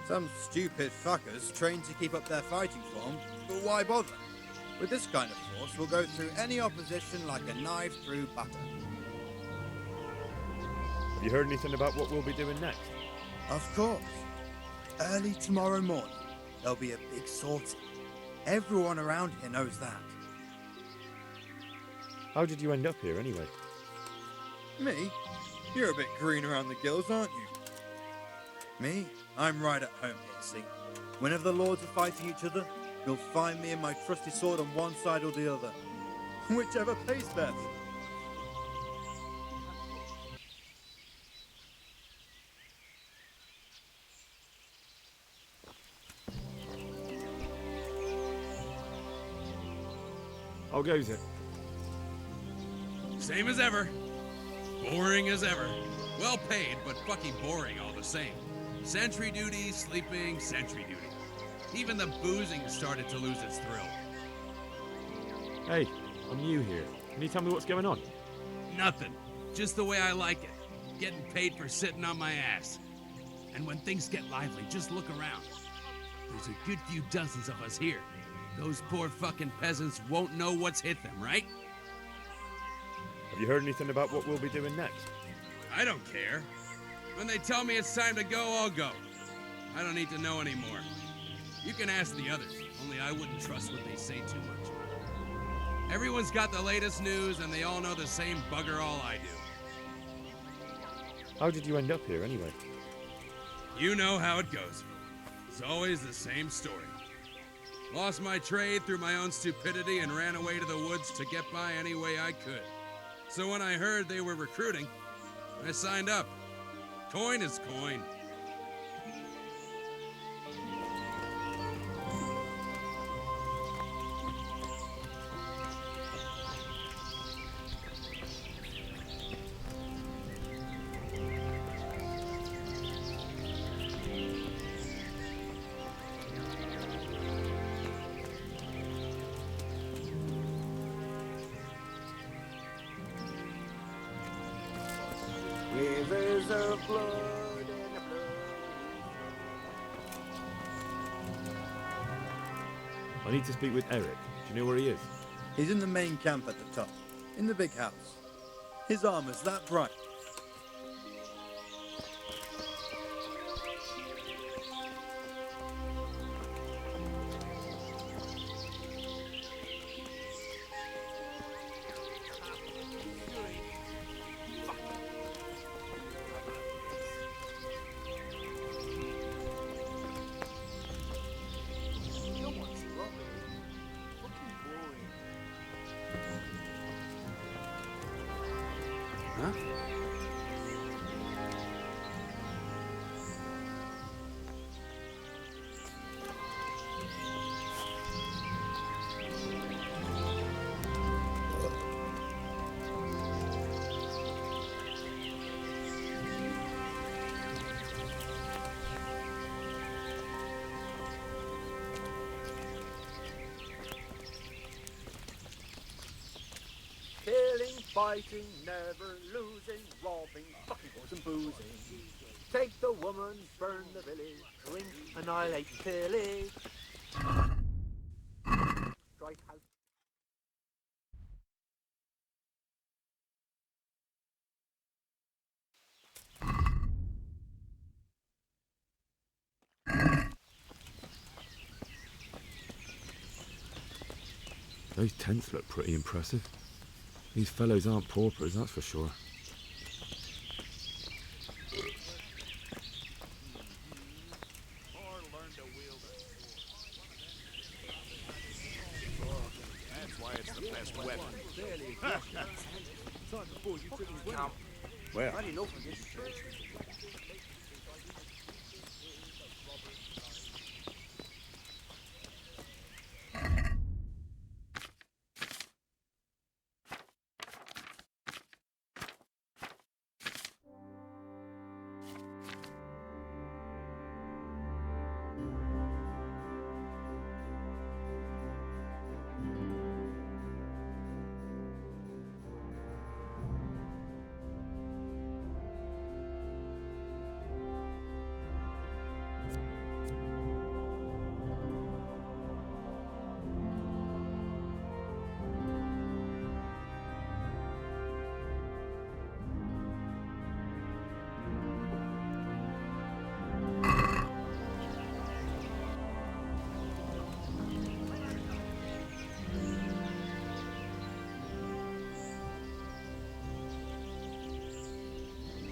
Some stupid fuckers trained to keep up their fighting form, but why bother? With this kind of force, we'll go through any opposition like a knife through butter. Have you heard anything about what we'll be doing next? Of course. Early tomorrow morning, there'll be a big sortie. Everyone around here knows that. How did you end up here anyway? Me? You're a bit green around the gills, aren't you? Me? I'm right at home here, see? Whenever the lords are fighting each other, you'll find me and my trusty sword on one side or the other. Whichever pays best. How goes it? Same as ever. Boring as ever. Well paid, but fucking boring all the same. Sentry duty, sleeping, sentry duty. Even the boozing started to lose its thrill. Hey, I'm new here. Can you tell me what's going on? Nothing. Just the way I like it. Getting paid for sitting on my ass. And when things get lively, just look around. There's a good few dozens of us here. Those poor fucking peasants won't know what's hit them, right? Have you heard anything about what we'll be doing next? I don't care. When they tell me it's time to go, I'll go. I don't need to know anymore. You can ask the others, only I wouldn't trust what they say too much. Everyone's got the latest news, and they all know the same bugger all I do. How did you end up here anyway? You know how it goes. It's always the same story. Lost my trade through my own stupidity and ran away to the woods to get by any way I could. So when I heard they were recruiting, I signed up. Coin is coin. Rivers of blood and the blood. I need to speak with Eric. Do you know where he is? He's in the main camp at the top, in the big house. His armor's that bright. fighting, never losing, robbing, fucking whores and boozing. Take the woman, burn the village, drink, annihilate, pillage. Strike house. Those tents look pretty impressive. These fellows aren't paupers, that's for sure. That's why it's the best weapon. Where?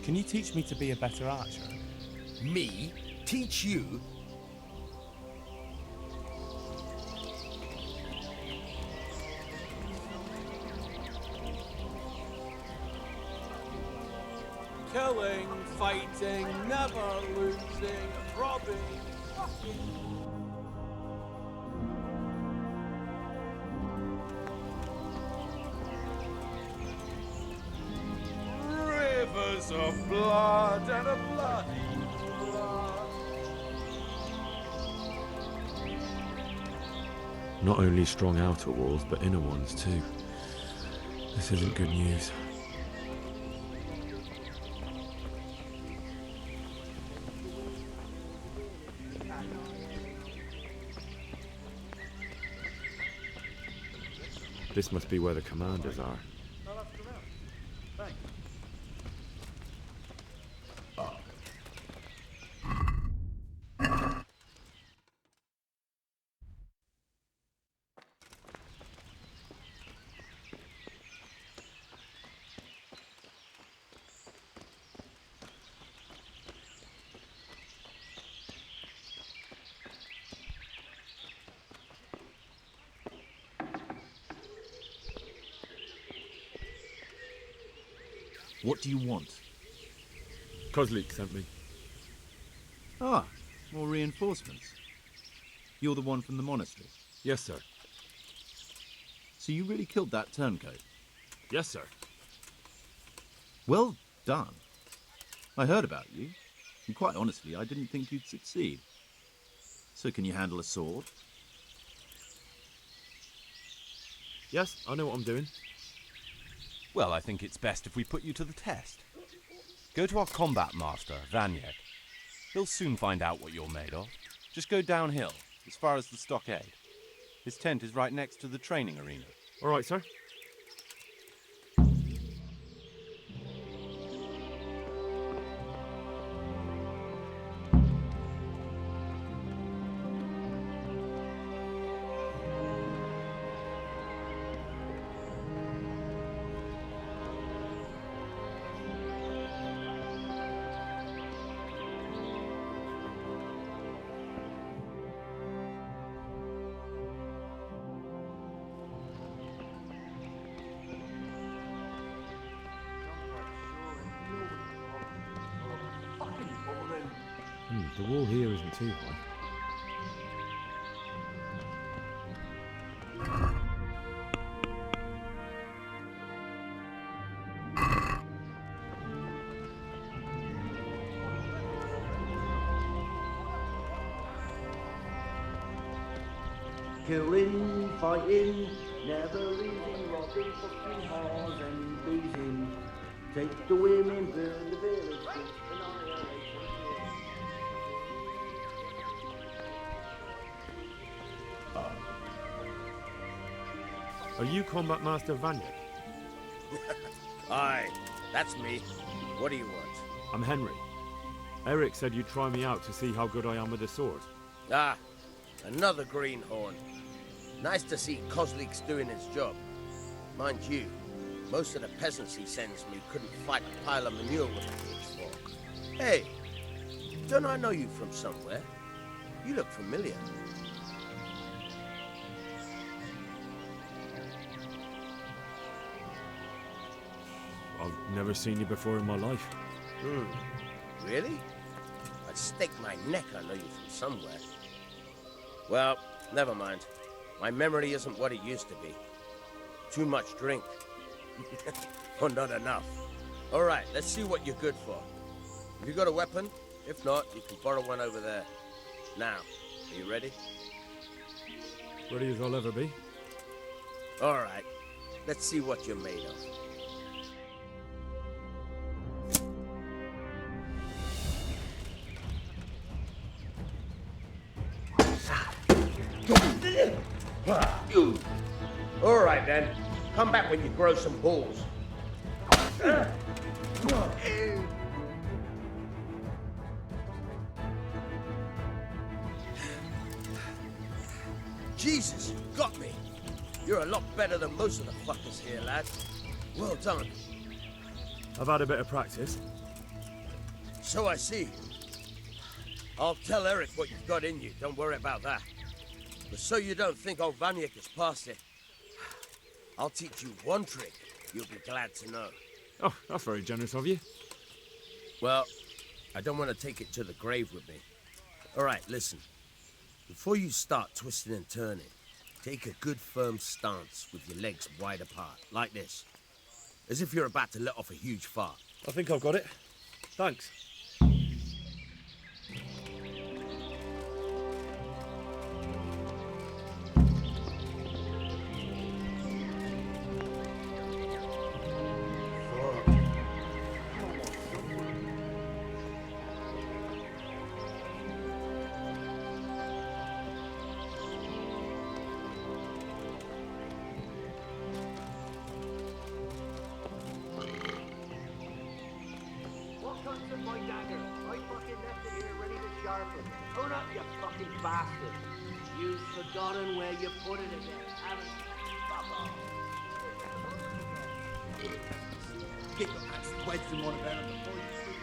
Can you teach me to be a better archer? Me? Teach you? Killing, fighting, never losing, robbing, fucking. Rivers of blood and a bloody blood. Not only strong outer walls, but inner ones too. This isn't good news. This must be where the commanders are. What do you want? Kozlik sent me. Ah, more reinforcements. You're the one from the monastery? Yes, sir. So you really killed that turncoat? Yes, sir. Well done. I heard about you, and quite honestly, I didn't think you'd succeed. So can you handle a sword? Yes, I know what I'm doing. Well, I think it's best if we put you to the test. Go to our combat master, Vanyek. He'll soon find out what you're made of. Just go downhill, as far as the stockade. His tent is right next to the training arena. All right, sir. The wall here isn't too high. Killing, fighting, Never easing, robbing, fucking whores and boozing. Take the women, burn the village, annihilation. Are you Combat Master Vanya? Aye, that's me. What do you want? I'm Henry. Eric said you'd try me out to see how good I am with a sword. Ah, another greenhorn. Nice to see Kozlik's doing his job. Mind you, most of the peasants he sends me couldn't fight a pile of manure with a pitchfork. Hey, don't I know you from somewhere? You look familiar. I've never seen you before in my life. Really? I'd stake my neck I know you from somewhere. Well, never mind. My memory isn't what it used to be. Too much drink. Or not enough. All right, let's see what you're good for. Have you got a weapon? If not, you can borrow one over there. Now, are you ready? Ready as I'll ever be. All right, let's see what you're made of. All right, then. Come back when you grow some balls. Jesus, you got me. You're a lot better than most of the fuckers here, lad. Well done. I've had a bit of practice. So I see. I'll tell Eric what you've got in you. Don't worry about that. But so you don't think old Vanyek has passed it, I'll teach you one trick you'll be glad to know. Oh, that's very generous of you. Well, I don't want to take it to the grave with me. All right, listen. Before you start twisting and turning, take a good firm stance with your legs wide apart, like this. As if you're about to let off a huge fart. I think I've got it. Thanks. My dagger. I fucking left it here ready to sharpen. Own up, you fucking bastard. You've forgotten where you put it again, haven't you? Get your axe wedged in one of them before you sleep.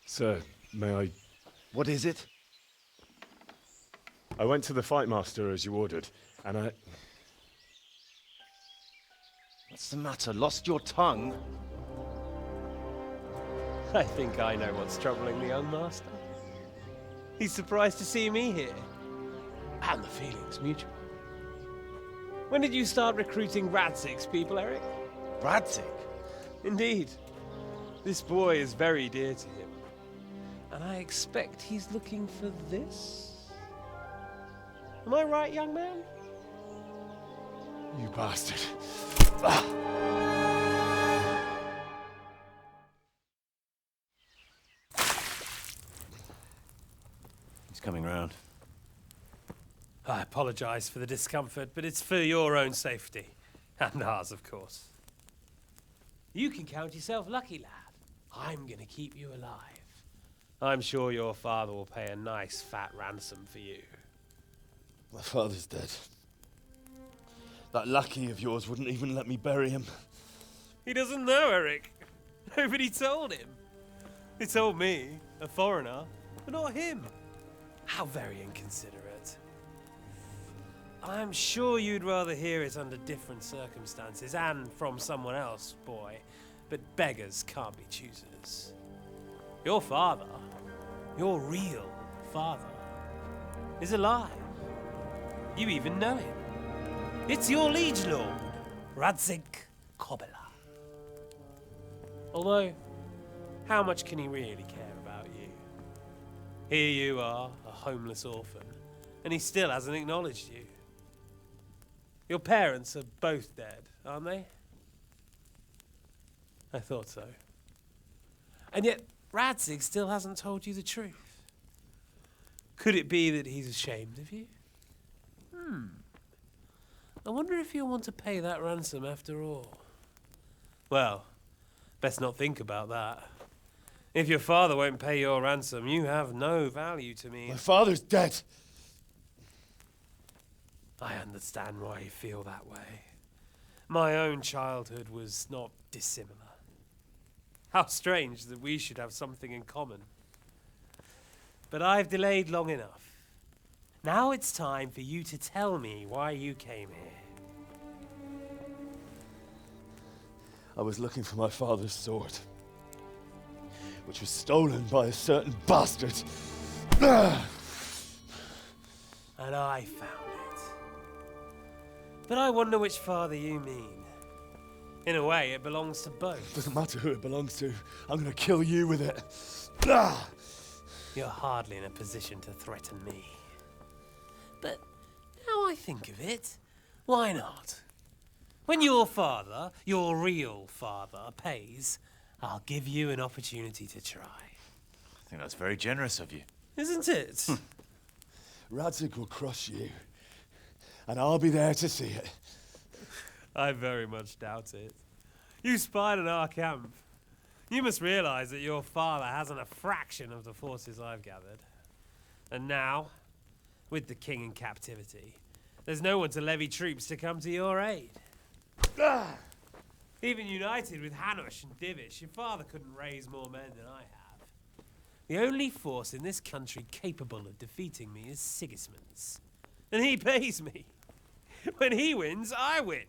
Sir, may I... What is it? I went to the Fight Master as you ordered, and I... What's the matter? Lost your tongue? I think I know what's troubling the young master. He's surprised to see me here. And the feeling's mutual. When did you start recruiting Radzig's people, Eric? Radzig? Indeed. This boy is very dear to him. And I expect he's looking for this? Am I right, young man? You bastard. He's coming round. I apologize for the discomfort, but it's for your own safety. And ours, of course. You can count yourself lucky, lad. I'm gonna keep you alive. I'm sure your father will pay a nice fat ransom for you. My father's dead. That lackey of yours wouldn't even let me bury him. He doesn't know, Eric. Nobody told him. He told me, a foreigner, but not him. How very inconsiderate. I'm sure you'd rather hear it under different circumstances and from someone else, boy. But beggars can't be choosers. Your father, your real father, is alive. You even know him. It's your liege lord, Radzik Kobela. Although, how much can he really care about you? Here you are, a homeless orphan, and he still hasn't acknowledged you. Your parents are both dead, aren't they? I thought so. And yet, Radzik still hasn't told you the truth. Could it be that he's ashamed of you? I wonder if you'll want to pay that ransom after all. Well, best not think about that. If your father won't pay your ransom, you have no value to me. My father's dead. I understand why you feel that way. My own childhood was not dissimilar. How strange that we should have something in common. But I've delayed long enough. Now it's time for you to tell me why you came here. I was looking for my father's sword, which was stolen by a certain bastard. And I found it. But I wonder which father you mean. In a way, it belongs to both. Doesn't matter who it belongs to. I'm gonna kill you with it. You're hardly in a position to threaten me. But now I think of it, why not? When your father, your real father, pays, I'll give you an opportunity to try. I think that's very generous of you. Isn't it? Radzik will crush you, and I'll be there to see it. I very much doubt it. You spied on our camp. You must realize that your father hasn't a fraction of the forces I've gathered. And now, with the king in captivity, there's no one to levy troops to come to your aid. Even united with Hanush and Divish, your father couldn't raise more men than I have. The only force in this country capable of defeating me is Sigismund's. And he pays me. When he wins, I win.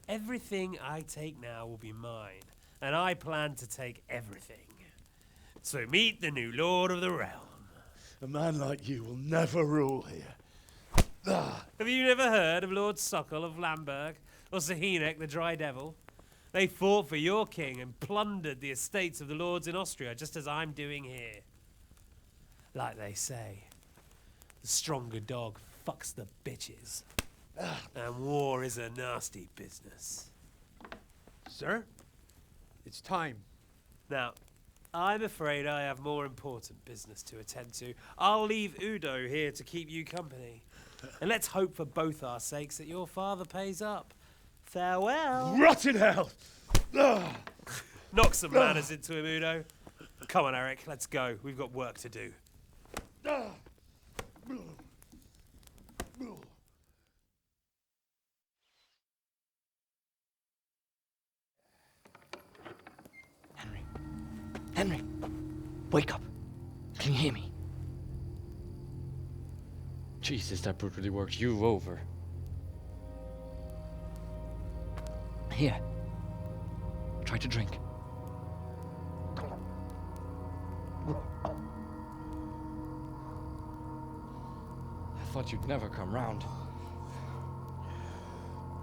Everything I take now will be mine, and I plan to take everything. So meet the new lord of the realm. A man like you will never rule here. Have you never heard of Lord Sokol of Lamberg, or Sahinek the Dry Devil? They fought for your king and plundered the estates of the lords in Austria, just as I'm doing here. Like they say, the stronger dog fucks the bitches. And war is a nasty business. Sir, it's time. Now, I'm afraid I have more important business to attend to. I'll leave Udo here to keep you company. And let's hope for both our sakes that your father pays up. Farewell. Rot in hell! Knock some manners into him, Udo. Come on, Eric, let's go. We've got work to do. Henry, wake up. Can you hear me? Jesus, that brutally worked you over. Here. Try to drink. I thought you'd never come round.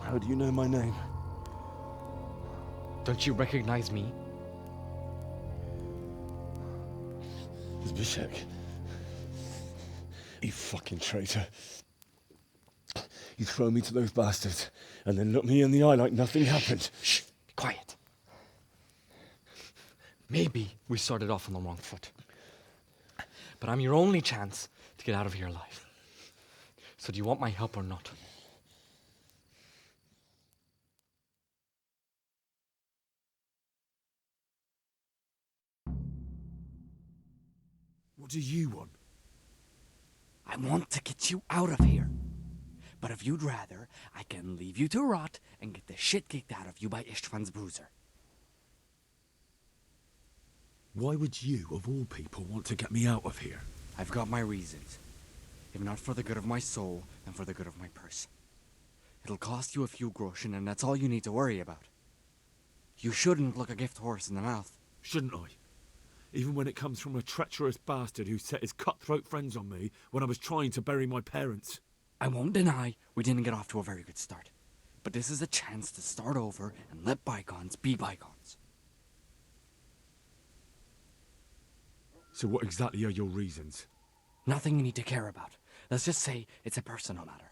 How do you know my name? Don't you recognize me? Zbyszek. You fucking traitor. You throw me to those bastards and then look me in the eye like nothing happened. Shh, be quiet. Maybe we started off on the wrong foot. But I'm your only chance to get out of here alive. So do you want my help or not? What do you want? I want to get you out of here. But if you'd rather, I can leave you to rot and get the shit kicked out of you by Istvan's bruiser. Why would you, of all people, want to get me out of here? I've got my reasons. If not for the good of my soul, then for the good of my purse. It'll cost you a few groschen, and that's all you need to worry about. You shouldn't look a gift horse in the mouth. Shouldn't I? Even when it comes from a treacherous bastard who set his cutthroat friends on me when I was trying to bury my parents. I won't deny we didn't get off to a very good start. But this is a chance to start over and let bygones be bygones. So what exactly are your reasons? Nothing you need to care about. Let's just say it's a personal matter.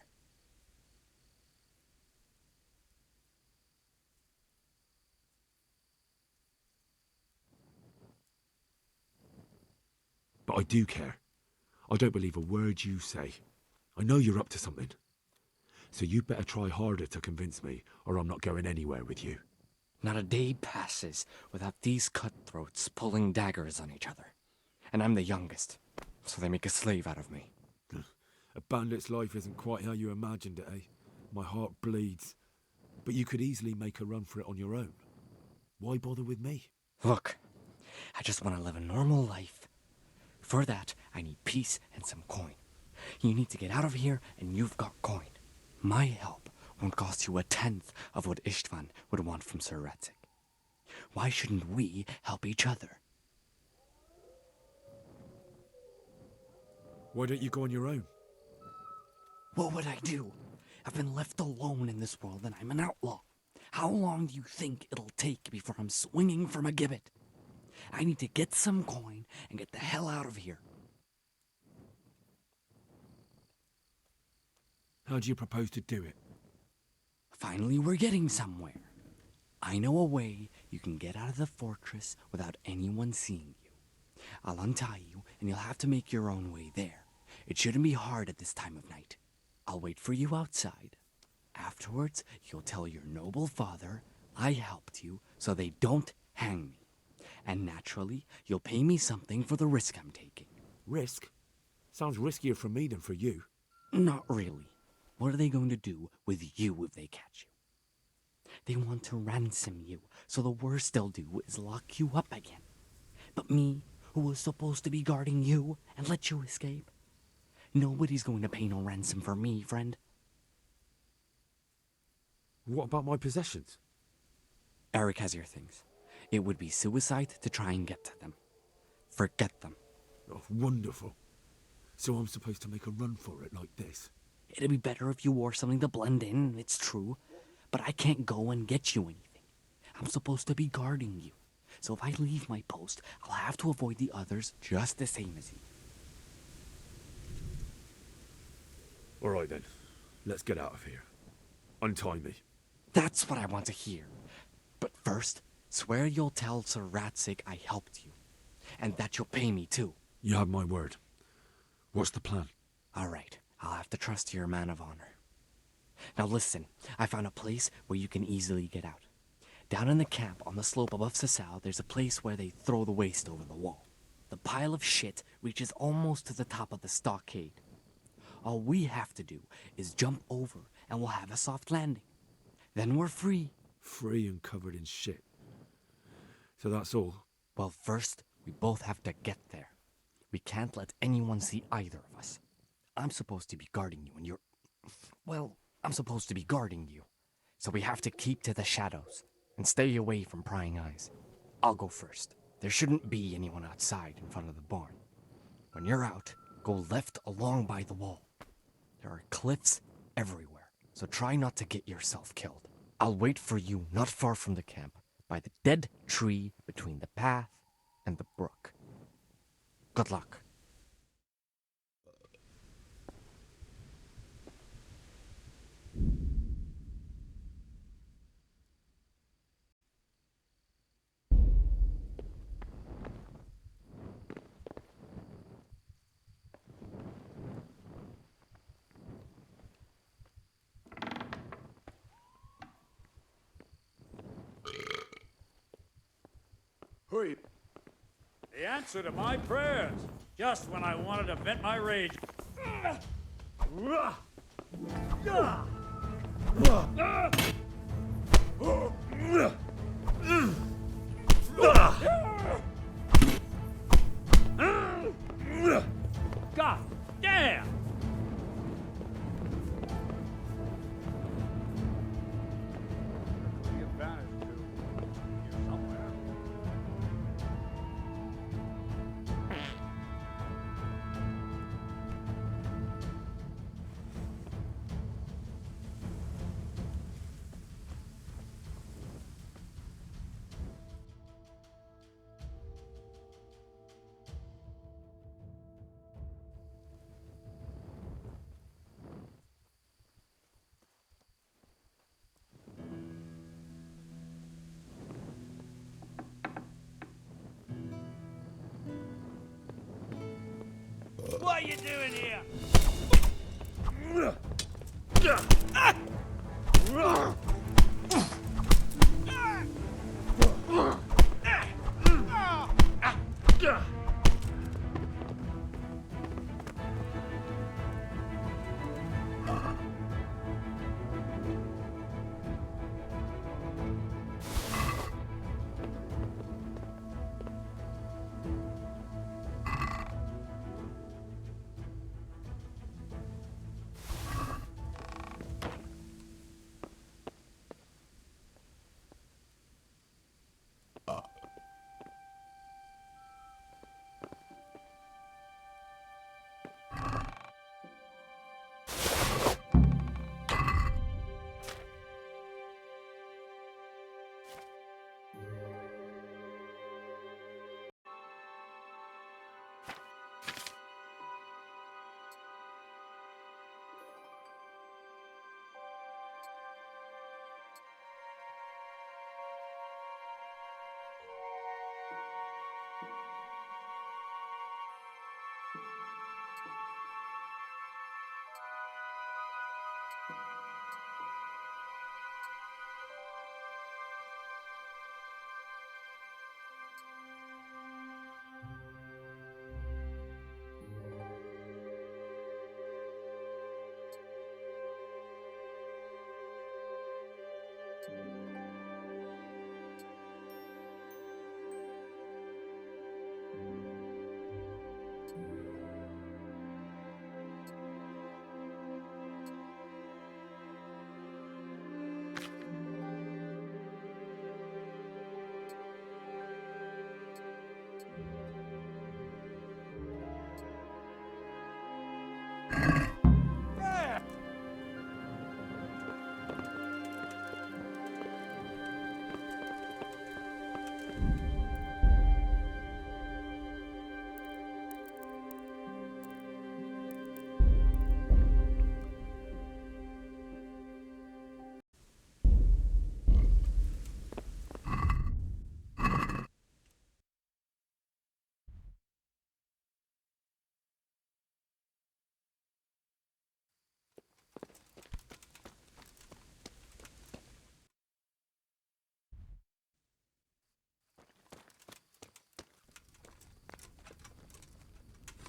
But I do care. I don't believe a word you say. I know you're up to something. So you better try harder to convince me, or I'm not going anywhere with you. Not a day passes without these cutthroats pulling daggers on each other. And I'm the youngest, so they make a slave out of me. A bandit's life isn't quite how you imagined it, eh? My heart bleeds. But you could easily make a run for it on your own. Why bother with me? Look, I just want to live a normal life. For that, I need peace and some coin. You need to get out of here, and you've got coin. My help won't cost you a tenth of what Istvan would want from Sir Ratzik. Why shouldn't we help each other? Why don't you go on your own? What would I do? I've been left alone in this world and I'm an outlaw. How long do you think it'll take before I'm swinging from a gibbet? I need to get some coin and get the hell out of here. How do you propose to do it? Finally, we're getting somewhere. I know a way you can get out of the fortress without anyone seeing you. I'll untie you, and you'll have to make your own way there. It shouldn't be hard at this time of night. I'll wait for you outside. Afterwards, you'll tell your noble father I helped you so they don't hang me. And naturally, you'll pay me something for the risk I'm taking. Risk? Sounds riskier for me than for you. Not really. What are they going to do with you if they catch you? They want to ransom you, so the worst they'll do is lock you up again. But me, who was supposed to be guarding you and let you escape? Nobody's going to pay no ransom for me, friend. What about my possessions? Eric has your things. It would be suicide to try and get to them. Forget them. Oh, wonderful. So I'm supposed to make a run for it like this? It'd be better if you wore something to blend in, it's true. But I can't go and get you anything. I'm supposed to be guarding you. So if I leave my post, I'll have to avoid the others just the same as you. All right then. Let's get out of here. Untie me. That's what I want to hear. But first, swear you'll tell Sir Ratzik I helped you. And that you'll pay me too. You have my word. What's the plan? All right. I'll have to trust you're a man of honor. Now listen, I found a place where you can easily get out. Down in the camp on the slope above Sasau, there's a place where they throw the waste over the wall. The pile of shit reaches almost to the top of the stockade. All we have to do is jump over and we'll have a soft landing. Then we're free. Free and covered in shit. So that's all? Well, first, we both have to get there. We can't let anyone see either of us. I'm supposed to be guarding you and you're... Well, I'm supposed to be guarding you. So we have to keep to the shadows and stay away from prying eyes. I'll go first. There shouldn't be anyone outside in front of the barn. When you're out, go left along by the wall. There are cliffs everywhere, so try not to get yourself killed. I'll wait for you not far from the camp, by the dead tree between the path and the brook. Good luck. Hui. The answer to my prayers, just when I wanted to vent my rage. God damn! The advantage to you somewhere. What are you doing here?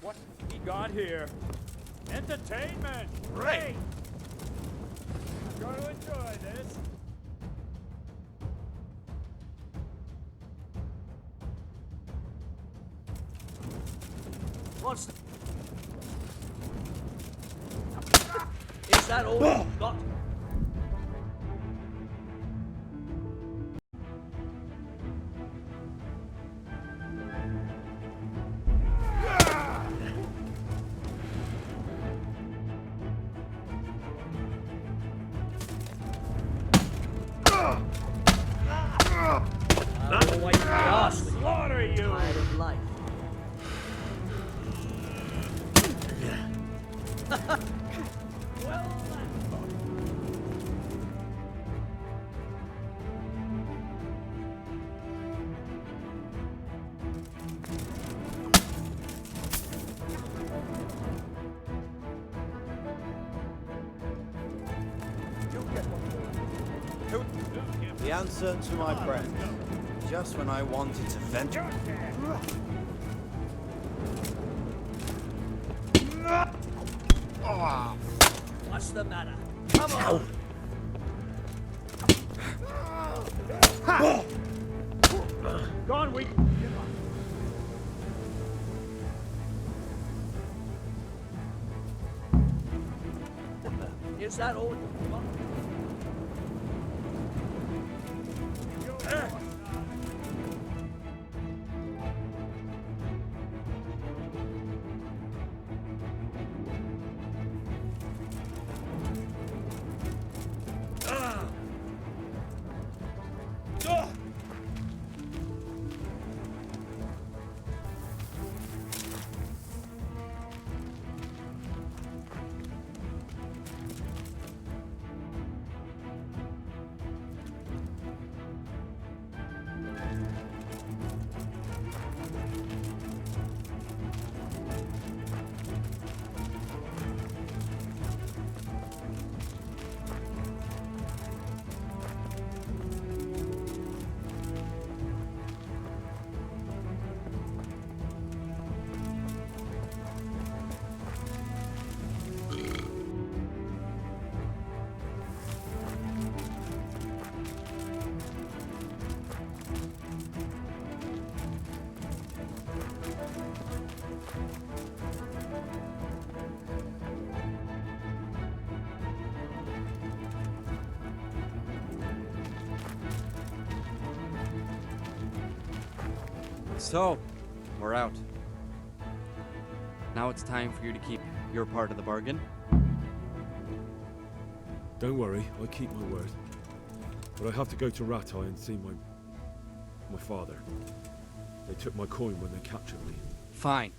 What we got here? Entertainment! Great! I'm going to enjoy this. What's Is that all you've got? Slaughter you! Tired of life. Well, The answer to my prayer. Just when I wanted to vent. what's the matter? Come on! Gone, we. Is that all you've got? So, we're out. Now it's time for you to keep your part of the bargain. Don't worry, I keep my word. But I have to go to Ratai and see my father. They took my coin when they captured me. Fine.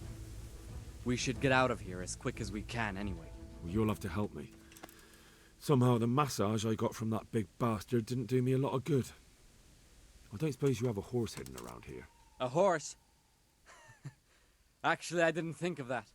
We should get out of here as quick as we can anyway. Well, you'll have to help me. Somehow the massage I got from that big bastard didn't do me a lot of good. I don't suppose you have a horse hidden around here. A horse? Actually, I didn't think of that.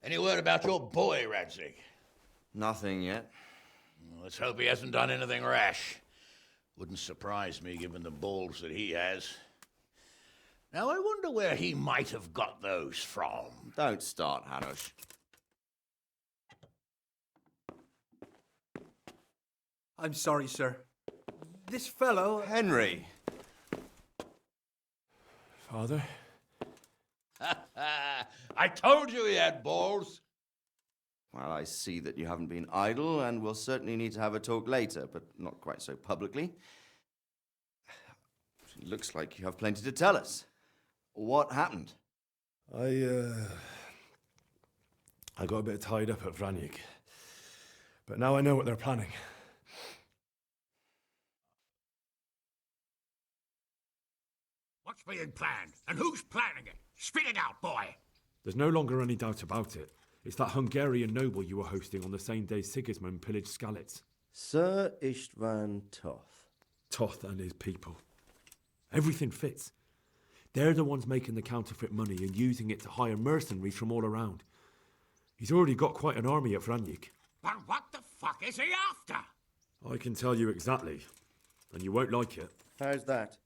Any word about your boy, Radzig? Nothing yet. Let's hope he hasn't done anything rash. Wouldn't surprise me, given the balls that he has. Now, I wonder where he might have got those from. Don't start, Hanush. I'm sorry, sir. This fellow... Henry! Father? I told you he had balls. Well, I see that you haven't been idle, and we'll certainly need to have a talk later, but not quite so publicly. It looks like you have plenty to tell us. What happened? I got a bit tied up at Vranyik. But now I know what they're planning. What's being planned? And who's planning it? Spit it out, boy! There's no longer any doubt about it. It's that Hungarian noble you were hosting on the same day Sigismund pillaged Skalitz. Sir Istvan Toth. Toth and his people. Everything fits. They're the ones making the counterfeit money and using it to hire mercenaries from all around. He's already got quite an army at Vranyik. But what the fuck is he after? I can tell you exactly, and you won't like it. How's that?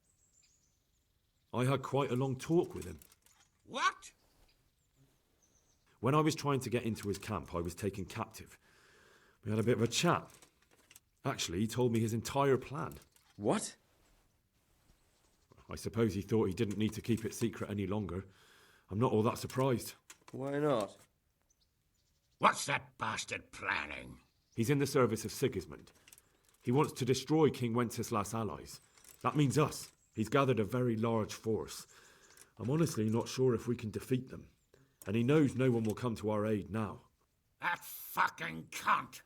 I had quite a long talk with him. What? When I was trying to get into his camp, I was taken captive. We had a bit of a chat. Actually, he told me his entire plan. What? I suppose he thought he didn't need to keep it secret any longer. I'm not all that surprised. Why not? What's that bastard planning? He's in the service of Sigismund. He wants to destroy King Wenceslas' allies. That means us. He's gathered a very large force. I'm honestly not sure if we can defeat them. And he knows no one will come to our aid now. That fucking cunt!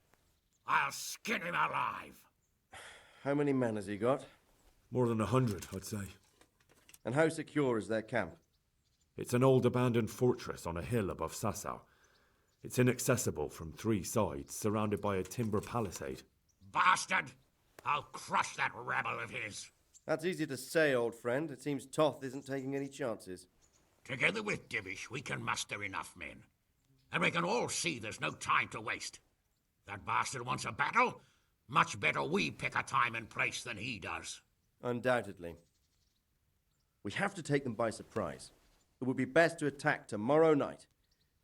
I'll skin him alive! How many men has he got? More than 100, I'd say. And how secure is their camp? It's an old abandoned fortress on a hill above Sasau. It's inaccessible from 3 sides, surrounded by a timber palisade. Bastard! I'll crush that rebel of his! That's easy to say, old friend. It seems Toth isn't taking any chances. Together with Divish, we can muster enough men. And we can all see there's no time to waste. That bastard wants a battle? Much better we pick a time and place than he does. Undoubtedly. We have to take them by surprise. It would be best to attack tomorrow night.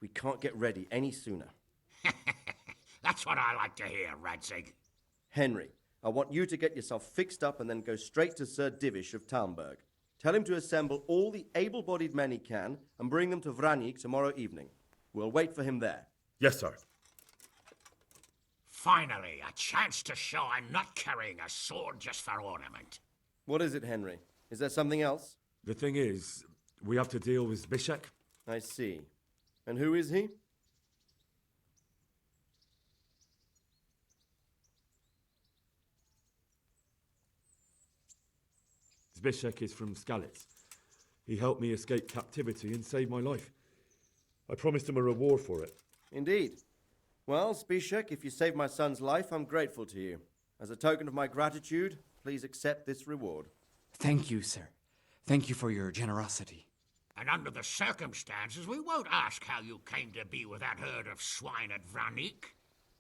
We can't get ready any sooner. That's what I like to hear, Radzig. Henry, I want you to get yourself fixed up and then go straight to Sir Divish of Talmberg. Tell him to assemble all the able-bodied men he can and bring them to Vranyik tomorrow evening. We'll wait for him there. Yes, sir. Finally, a chance to show I'm not carrying a sword just for ornament. What is it, Henry? Is there something else? The thing is, we have to deal with Zbyszek. I see. And who is he? Zbyszek is from Skalitz. He helped me escape captivity and saved my life. I promised him a reward for it. Indeed. Well, Zbyszek, if you saved my son's life, I'm grateful to you. As a token of my gratitude, please accept this reward. Thank you, sir. Thank you for your generosity. And under the circumstances, we won't ask how you came to be with that herd of swine at Vranyik.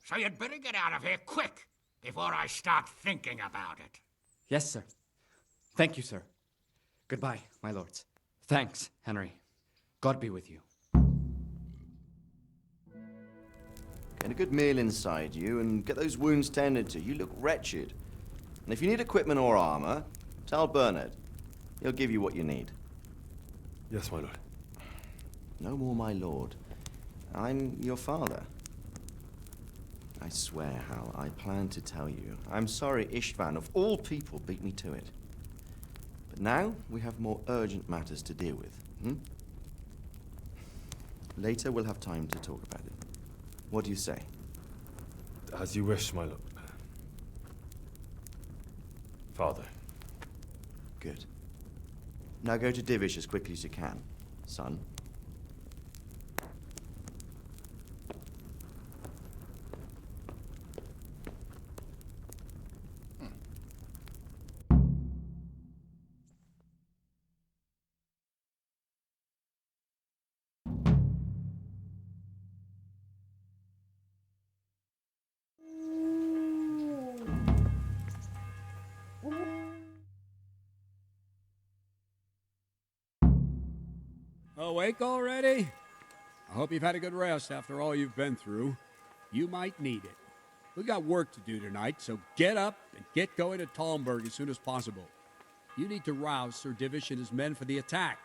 So you'd better get out of here quick, before I start thinking about it. Yes, sir. Thank you, sir. Goodbye, my lords. Thanks, Henry. God be with you. Get a good meal inside you and get those wounds tended to. You look wretched. And if you need equipment or armor, tell Bernard. He'll give you what you need. Yes, my lord. No more, my lord. I'm your father. I swear, Hal, I plan to tell you. I'm sorry Ishvan, of all people, beat me to it. But now we have more urgent matters to deal with. Later we'll have time to talk about it. What do you say? As you wish, my lord. Father. Good. Now go to Divish as quickly as you can, son. Awake already? I hope you've had a good rest after all you've been through. You might need it. We got work to do tonight, so get up and get going to Talmberg as soon as possible. You need to rouse Sir Divish and his men for the attack.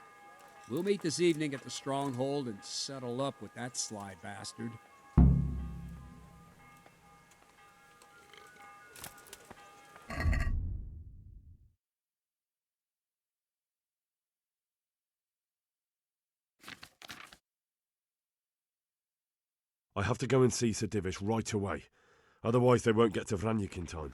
We'll meet this evening at the stronghold and settle up with that sly bastard. I have to go and see Sir Divish right away. Otherwise they won't get to Vranyuk in time.